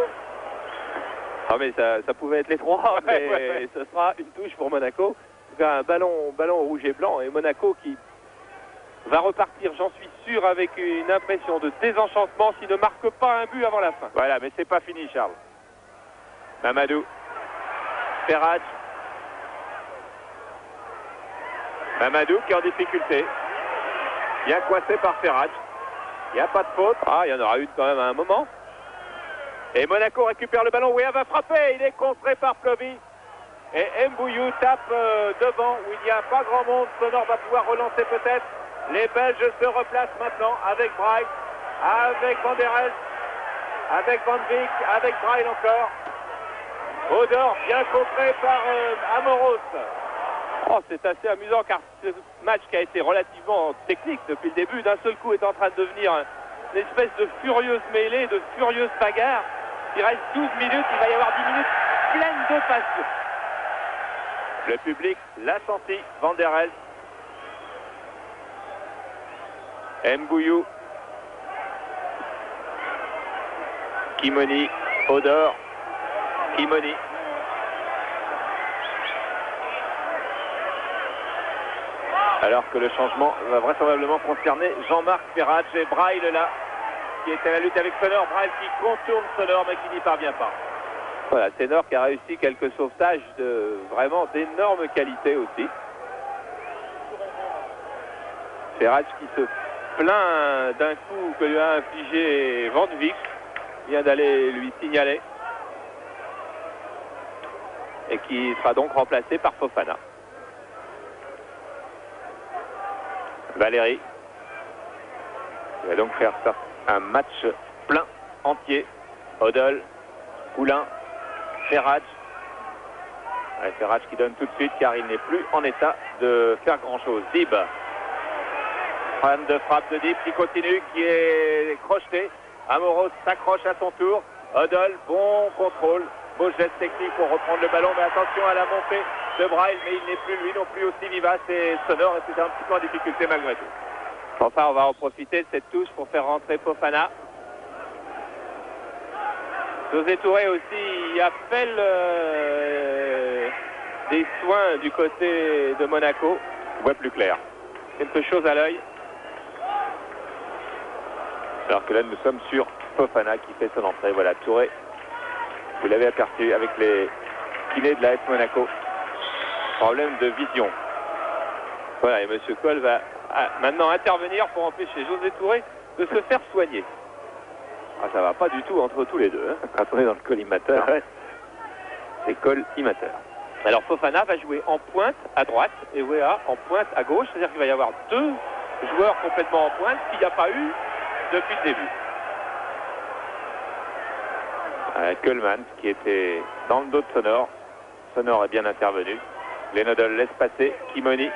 S4: Ah mais ça pouvait être les trois, mais ce sera une touche pour Monaco. En tout cas, un ballon rouge et blanc et Monaco qui va repartir, j'en suis sûr, avec une impression de désenchantement s'il ne marque pas un but avant la fin. Voilà, mais c'est pas fini, Charles. Mamadou. Ferrach. Mamadou qui est en difficulté. Bien coincé par Ferrach. Il n'y a pas de faute. Il y en aura eu quand même à un moment. Et Monaco récupère le ballon. Wea va frapper. Il est contré par Plovy. Et Mbouillou tape devant où il n'y a pas grand monde. Sonor va pouvoir relancer peut-être. Les Belges se replacent maintenant avec Bright, avec Van der Elst, avec Van Beek, avec Bright encore. Odor bien contré par Amoros. Oh, c'est assez amusant car ce match qui a été relativement technique depuis le début, d'un seul coup est en train de devenir une espèce de furieuse mêlée, de furieuse bagarre. Il reste 12 minutes, il va y avoir 10 minutes pleines de passion. Le public l'a senti, Van der Elst. Mbouillou, Kimoni, Odor, Kimoni. Alors que le changement va vraisemblablement concerner Jean-Marc Ferrach et Braille là, qui est à la lutte avec Sonor. Braille qui contourne Sonor mais qui n'y parvient pas. Voilà, Sonor qui a réussi quelques sauvetages de vraiment d'énorme qualité aussi. Ferrach qui se plaint d'un coup que lui a infligé Van Beek, vient d'aller lui signaler et qui sera donc remplacé par Fofana. Valéry, Il va donc faire un match plein, entier. Odol, Poulain, Ferrach. Ferrach qui donne tout de suite car il n'est plus en état de faire grand chose. Dib. Fan de frappe de Dib qui continue, qui est crocheté. Amoros s'accroche à son tour. Odol, bon contrôle. Beau geste technique pour reprendre le ballon, mais attention à la montée de Braille, mais il n'est plus lui non plus aussi vivace et sonore, et c'est un petit peu en difficulté malgré tout.
S3: Enfin, on va en profiter de cette touche pour faire rentrer Fofana. José Touré aussi a fait des soins du côté de Monaco.
S4: On voit plus clair.
S3: Quelque chose à l'œil.
S4: Alors que là, nous sommes sur Fofana qui fait son entrée. Voilà, Touré, vous l'avez aperçu avec les kinés de l'AS Monaco. Problème de vision.
S3: Voilà, et M. Cole va maintenant intervenir pour empêcher José Touré de se faire soigner.
S4: Ah, ça va pas du tout entre tous les deux. Hein. Quand on est dans le collimateur, c'est collimateur.
S3: Alors Fofana va jouer en pointe à droite et Wea en pointe à gauche. C'est-à-dire qu'il va y avoir deux joueurs complètement en pointe qu'il n'y a pas eu depuis le début.
S4: Kuhlmann qui était dans le dos de Sonor. Sonor est bien intervenu. Glenodel laisse passer. Kimoni.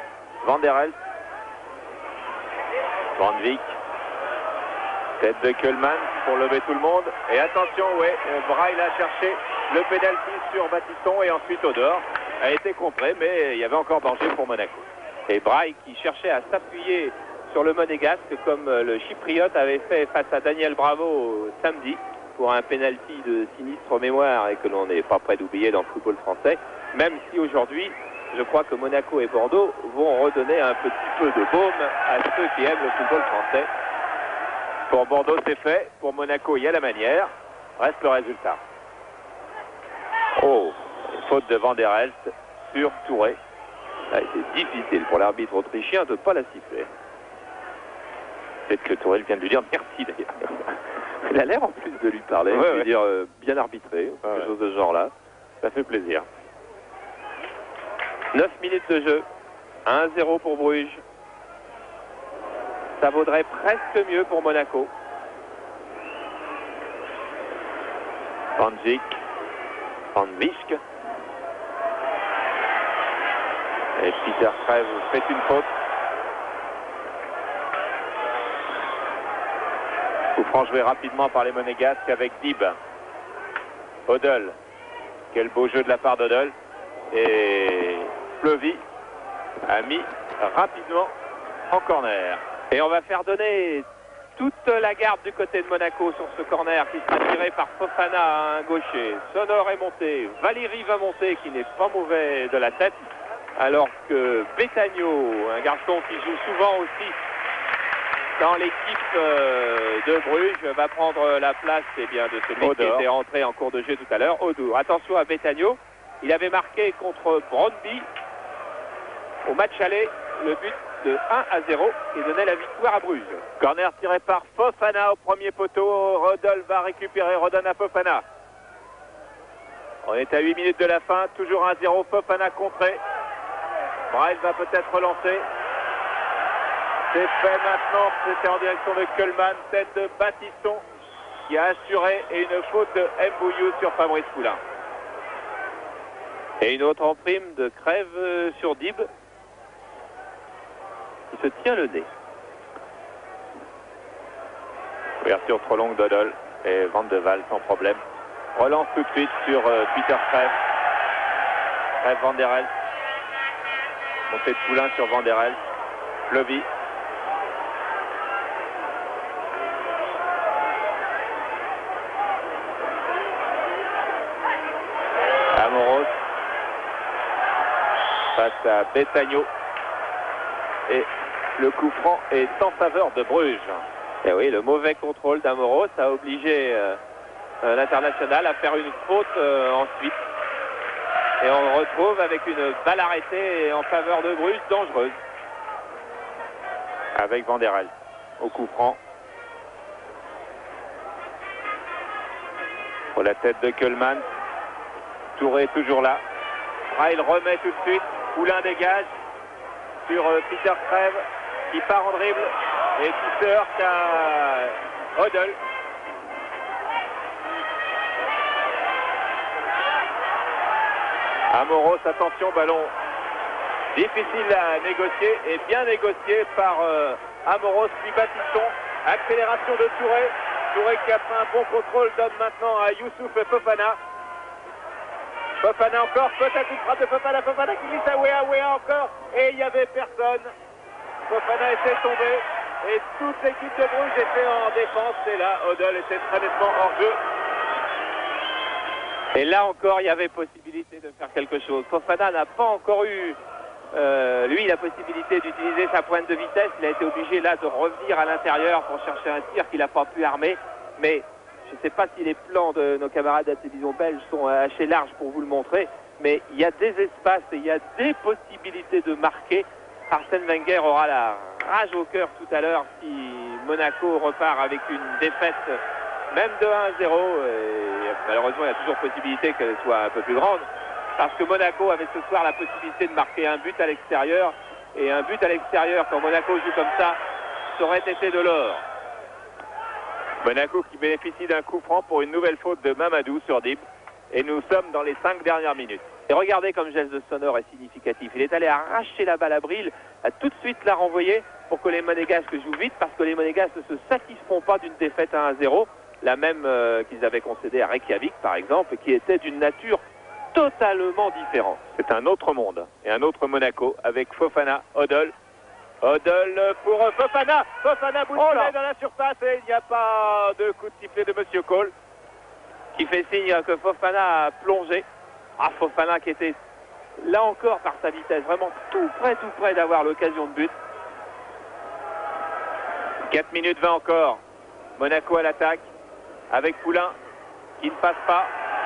S4: Van der Elst. Van Beek. Tête de Kuhlmann pour lever tout le monde. Et attention, ouais, Braille a cherché le pénalty sur Battiston et ensuite Odor a été contré, mais il y avait encore danger pour Monaco.
S3: Et Braille qui cherchait à s'appuyer sur le monégasque comme le chypriote avait fait face à Daniel Bravo samedi pour un pénalty de sinistre mémoire et que l'on n'est pas prêt d'oublier dans le football français, même si aujourd'hui je crois que Monaco et Bordeaux vont redonner un petit peu de baume à ceux qui aiment le football français.
S4: Pour Bordeaux, c'est fait. Pour Monaco, il y a la manière. Reste le résultat. Oh, faute de Van der Elst sur Touré.
S3: C'est difficile pour l'arbitre autrichien de ne pas la siffler.
S4: Peut-être que Touré vient de lui dire merci d'ailleurs.
S3: Il a l'air en plus de lui parler,
S4: ouais,
S3: dire bien arbitré, quelque chose de ce genre-là.
S4: Ça fait plaisir.
S3: 9 minutes de jeu. 1-0 pour Bruges. Ça vaudrait presque mieux pour Monaco.
S4: Van Dijk, Van Beek. Et Peter Crève fait une faute. Coup franc joué rapidement par les Monégasques avec Dib. Odol. Quel beau jeu de la part d'Odol. Et Fleury a mis rapidement en corner.
S3: Et on va faire donner toute la garde du côté de Monaco sur ce corner qui sera tiré par Fofana, un gaucher. Sonor est monté, Valéry va monter qui n'est pas mauvais de la tête, alors que Betagno, un garçon qui joue souvent aussi dans l'équipe de Bruges, va prendre la place de celui qui était entré en cours de jeu tout à l'heure, Odour. Attention à Betagno, il avait marqué contre Brøndby au match aller le but de 1-0 et donnait la victoire à Bruges.
S4: Corner tiré par Fofana au premier poteau. Rodol va récupérer, redonne à Fofana. On est à 8 minutes de la fin, toujours 1-0, Fofana contré. Braille va peut-être relancer. C'est fait maintenant, c'était en direction de Kuhlmann, tête de Battiston qui a assuré et une faute de Mbouillou sur Fabrice Poulain.
S3: Et une autre en prime de Crève sur Dib. Il se tient le nez.
S4: Ouverture trop longue d'Odol et Van de Waal sans problème. Relance tout de suite sur Peter Crève. Crève Van der Elst. Montée de Poulain sur Van der Elst. Fleury. Amoros. Face à Betagno. Et le coup franc est en faveur de Bruges.
S3: Et oui, le mauvais contrôle d'Amoros a obligé l'international à faire une faute ensuite. Et on retrouve avec une balle arrêtée en faveur de Bruges, dangereuse.
S4: Avec Van der Elst au coup franc. Pour la tête de Kuhlmann. Touré toujours là. Braille remet tout de suite. Poulain dégage sur Peter Crève qui part en dribble. et qui se heurte à Odell. Amoros, attention, ballon difficile à négocier et bien négocié par Amoros, puis Baptiston. Accélération de Touré. Touré qui après un bon contrôle donne maintenant à Youssouf et Fofana. Fofana encore, peut-être une frappe de Fofana. Fofana qui glisse à Wea encore. Et il n'y avait personne. Fofana était tombé. Et toute l'équipe de Bruges était en défense. Et là, Odell était très nettement hors jeu.
S3: Et là encore, il y avait possibilité de faire quelque chose. Fofana n'a pas encore eu, lui, la possibilité d'utiliser sa pointe de vitesse. Il a été obligé là de revenir à l'intérieur pour chercher un tir qu'il n'a pas pu armer. Mais je ne sais pas si les plans de nos camarades de la télévision belge sont assez larges pour vous le montrer. Mais il y a des espaces et il y a des possibilités de marquer. Arsène Wenger aura la rage au cœur tout à l'heure si Monaco repart avec une défaite même de 1-0. Malheureusement, il y a toujours possibilité qu'elle soit un peu plus grande. Parce que Monaco avait ce soir la possibilité de marquer un but à l'extérieur. Et un but à l'extérieur, quand Monaco joue comme ça aurait été de l'or.
S4: Monaco qui bénéficie d'un coup franc pour une nouvelle faute de Mamadou sur Dib. Et nous sommes dans les 5 dernières minutes.
S3: Et regardez comme geste de Sonor est significatif. Il est allé arracher la balle à Bril, a tout de suite la renvoyer pour que les Monégasques jouent vite, parce que les Monégasques ne se satisfont pas d'une défaite à 1-0, la même qu'ils avaient concédée à Reykjavik par exemple, et qui était d'une nature totalement différente.
S4: C'est un autre monde et un autre Monaco avec Fofana, Odell. Odell pour Fofana. Fofana bousculé dans la surface et il n'y a pas de coup de sifflet de Monsieur Cole.
S3: Qui fait signe que Fofana a plongé. Ah, Fofana qui était là encore par sa vitesse, vraiment tout près d'avoir l'occasion de but.
S4: 4 minutes 20 encore. Monaco à l'attaque avec Poulain qui ne passe pas.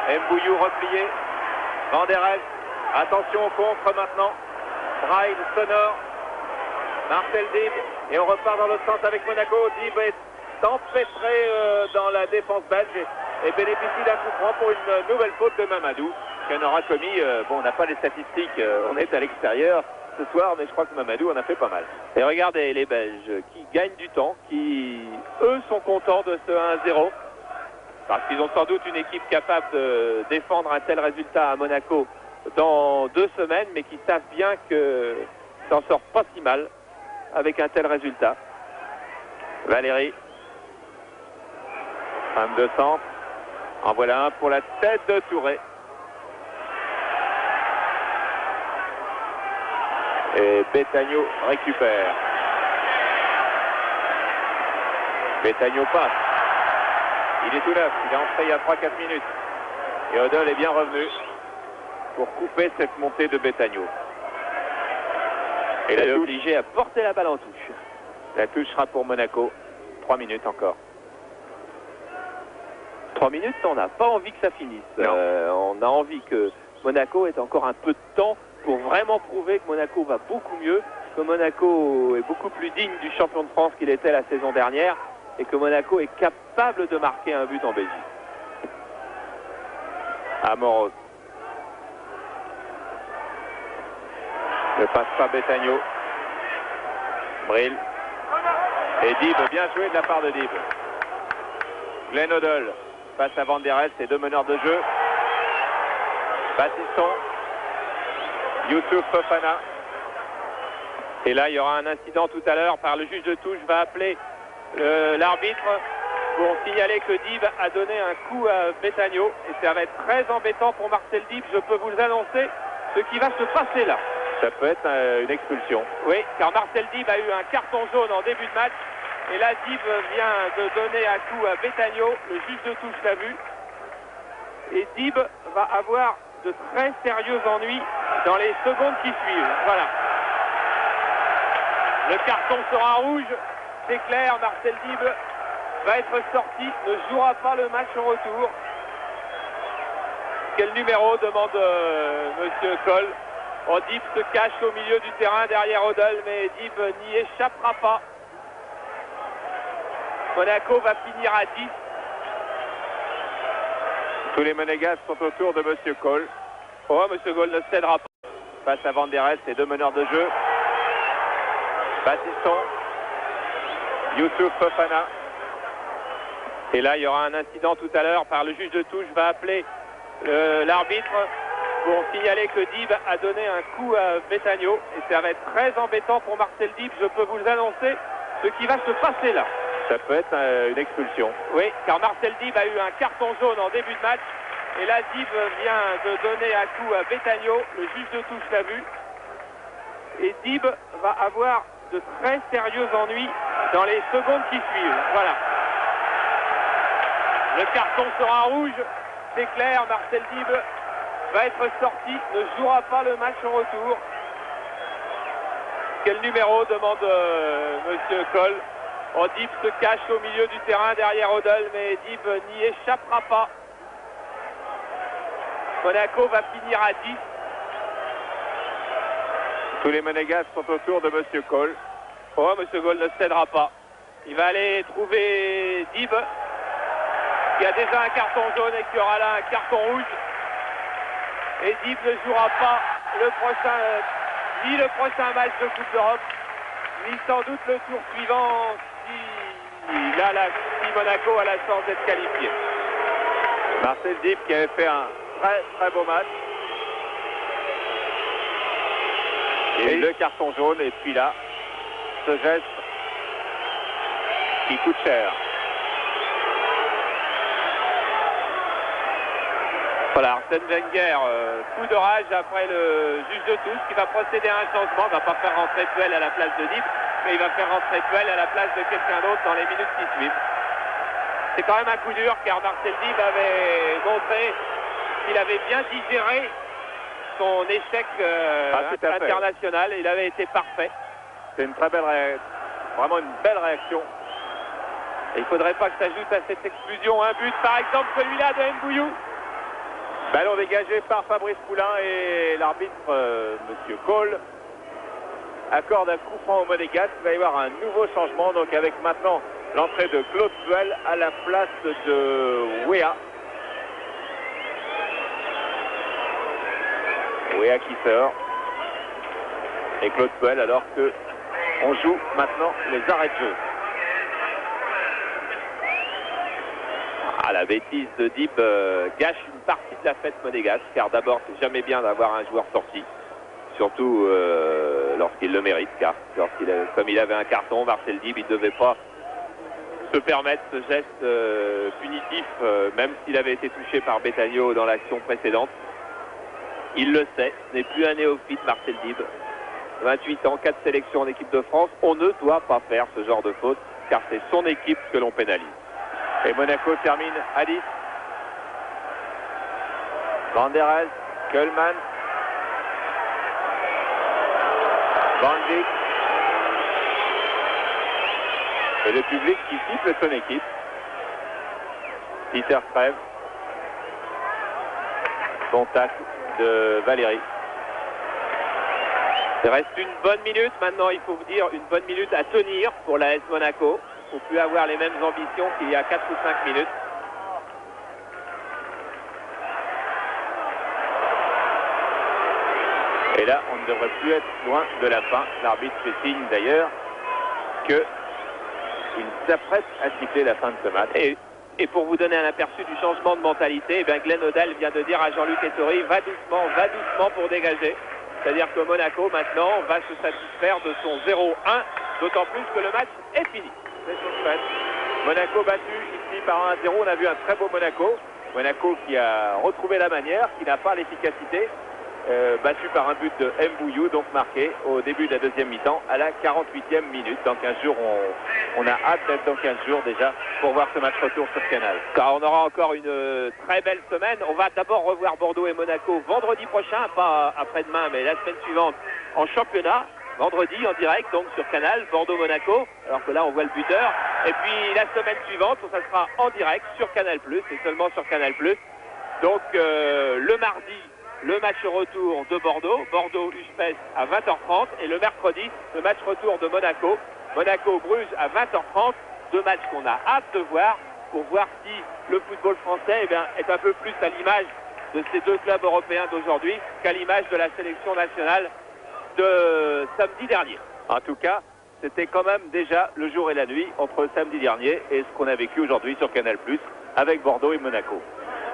S4: Mbouillou replié. Van der Elst. Attention au contre maintenant. Braille, Sonor. Marcel Dib. Et on repart dans l'autre sens avec Monaco. Dib est empêtré dans la défense belge et bénéficie d'un coup franc pour une nouvelle faute de Mamadou qui en aura commis. Bon, on n'a pas les statistiques, on est à l'extérieur ce soir, mais je crois que Mamadou en a fait pas mal.
S3: Et regardez les Belges qui gagnent du temps, qui eux sont contents de ce 1-0 parce qu'ils ont sans doute une équipe capable de défendre un tel résultat à Monaco dans 2 semaines, mais qui savent bien que s'en sort pas si mal avec un tel résultat.
S4: Valéry, 22 centres. En voilà un pour la tête de Touré. Et Betagno récupère. Betagno passe. Il est tout neuf. Il est entré il y a 3-4 minutes. Et Odell est bien revenu pour couper cette montée de Betagno.
S3: Et il est obligé à porter la balle en touche.
S4: La touche sera pour Monaco. 3 minutes encore.
S3: 3 minutes, on n'a pas envie que ça finisse. On a envie que Monaco ait encore un peu de temps pour vraiment prouver que Monaco va beaucoup mieux, que Monaco est beaucoup plus digne du champion de France qu'il était la saison dernière et que Monaco est capable de marquer un but en Belgique.
S4: Amoros. Ne passe pas Betagno. Bril. Et Dib, bien joué de la part de Dib. Glenn Odell face à Van der Elst et 2 meneurs de jeu. Baptiston. Youssouf Fofana.
S3: Et là, il y aura un incident tout à l'heure par le juge de touche. Va appeler l'arbitre pour signaler que Dib a donné un coup à Betagno. Et ça va être très embêtant pour Marcel Dib. Je peux vous annoncer ce qui va se passer là.
S4: Ça peut être une expulsion.
S3: Oui, car Marcel Dib a eu un carton jaune en début de match. Et là, Dib vient de donner un coup à Betagno. Le juge de touche l'a vu. Et Dib va avoir de très sérieux ennuis dans les secondes qui suivent. Voilà. Le carton sera rouge. C'est clair, Marcel Dib va être sorti. Ne jouera pas le match en retour. Quel numéro demande Monsieur Cole. Oh, Dib se cache au milieu du terrain derrière Odell, mais Dib n'y échappera pas. Monaco va finir à 10.
S4: Tous les Monégasques sont autour de Monsieur Cole.
S3: Oh, Monsieur Cole ne cédera pas.
S4: Face à Van der Elst et 2 meneurs de jeu. Baptiston. Youssouf Fofana.
S3: Et là, il y aura un incident tout à l'heure par le juge de touche, va appeler l'arbitre pour signaler que Dib a donné un coup à Betagno. Et ça va être très embêtant pour Marcel Dib, je peux vous annoncer ce qui va se passer là.
S4: Ça peut être une expulsion.
S3: Oui, car Marcel Dib a eu un carton jaune en début de match. Et là, Dib vient de donner un coup à Betagno. Le juge de touche l'a vu. Et Dib va avoir de très sérieux ennuis dans les secondes qui suivent. Voilà. Le carton sera rouge, c'est clair. Marcel Dib va être sorti, ne jouera pas le match au retour. Quel numéro demande Monsieur Cole. Oh, Dib se cache au milieu du terrain derrière Odell, mais Dib n'y échappera pas. Monaco va finir à 10.
S4: Tous les Monégasques sont autour de Monsieur Cole.
S3: Oh, Monsieur Cole ne cédera pas. Il va aller trouver Dib, qui a déjà un carton jaune et qui aura là un carton rouge. Et Dib ne jouera pas ni le prochain match de Coupe d'Europe, ni sans doute le tour suivant si Monaco a la chance d'être qualifié.
S4: Marcel Dib qui avait fait un très très beau match. Et le carton jaune, et puis là, ce geste qui coûte cher.
S3: Voilà, Arsène Wenger, coup de rage après le juge de touche qui va procéder à un changement. Il ne va pas faire rentrer Puel à la place de Dib, mais il va faire rentrer Puel à la place de quelqu'un d'autre dans les minutes qui suivent. C'est quand même un coup dur car Marcel Dib avait montré qu'il avait bien digéré son échec international. Il avait été parfait.
S4: C'est une très belle vraiment une belle réaction.
S3: Et il ne faudrait pas que s'ajoute à cette explosion un but, par exemple celui-là de Mbouillou.
S4: Ballon dégagé par Fabrice Poulain et l'arbitre, Monsieur Cole, accorde un coup franc au Monégasque. Il va y avoir un nouveau changement, donc avec maintenant l'entrée de Claude Puel à la place de Wea. Wea qui sort. Et Claude Puel alors que on joue maintenant les arrêts de jeu.
S3: Ah, la bêtise de Dib gâche une partie de la fête monégasque, car d'abord c'est jamais bien d'avoir un joueur sorti, surtout lorsqu'il le mérite, car comme il avait un carton, Marcel Dib, il ne devait pas se permettre ce geste punitif, même s'il avait été touché par Betagno dans l'action précédente. Il le sait, ce n'est plus un néophyte Marcel Dib. 28 ans, 4 sélections en équipe de France. On ne doit pas faire ce genre de faute, car c'est son équipe que l'on pénalise.
S4: Et Monaco termine à 10. Van der Elst, Kuhlmann, Van Dijk. Et le public qui siffle son équipe. Peter Crève. Contact de Valérie.
S3: Il reste une bonne minute maintenant, il faut vous dire, une bonne minute à tenir pour l'AS Monaco. Il ne faut plus avoir les mêmes ambitions qu'il y a 4 ou 5 minutes.
S4: Et là, on ne devrait plus être loin de la fin. L'arbitre fait signe d'ailleurs qu'il s'apprête à siffler la fin de ce match.
S3: Et pour vous donner un aperçu du changement de mentalité, eh bien Glenn Odell vient de dire à Jean-Luc Ettori, va doucement pour dégager. C'est-à-dire que Monaco maintenant va se satisfaire de son 0-1, d'autant plus que le match est fini.
S4: C'est chose faite. Monaco battu ici par 1-0. On a vu un très beau Monaco. Monaco qui a retrouvé la manière, qui n'a pas l'efficacité. Battu par un but de Mbouillou, donc marqué au début de la deuxième mi-temps à la 48e minute. Dans 15 jours, on a hâte d'être dans 15 jours déjà pour voir ce match retour sur Canal.
S3: Car on aura encore une très belle semaine. On va d'abord revoir Bordeaux et Monaco vendredi prochain, pas après-demain, mais la semaine suivante en championnat. Vendredi en direct, donc sur Canal, Bordeaux-Monaco, alors que là on voit le buteur. Et puis la semaine suivante, ça sera en direct sur Canal+, et seulement sur Canal+. Donc le mardi, le match retour de Bordeaux, Bordeaux-Uspes à 20h30, et le mercredi, le match retour de Monaco, Monaco-Bruges à 20h30, deux matchs qu'on a hâte de voir, pour voir si le football français est un peu plus à l'image de ces deux clubs européens d'aujourd'hui qu'à l'image de la sélection nationale de samedi dernier.
S4: En tout cas,
S3: c'était quand même déjà le jour et la nuit entre samedi dernier et ce qu'on a vécu aujourd'hui sur Canal+, avec Bordeaux et Monaco.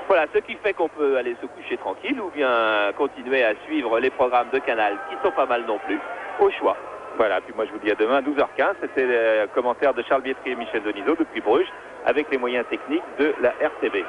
S3: Voilà, ce qui fait qu'on peut aller se coucher tranquille ou bien continuer à suivre les programmes de Canal, qui sont pas mal non plus, au choix. Voilà, puis moi je vous dis à demain, 12h15, c'était le commentaire de Charles Bietri et Michel Denisot depuis Bruges, avec les moyens techniques de la RTB.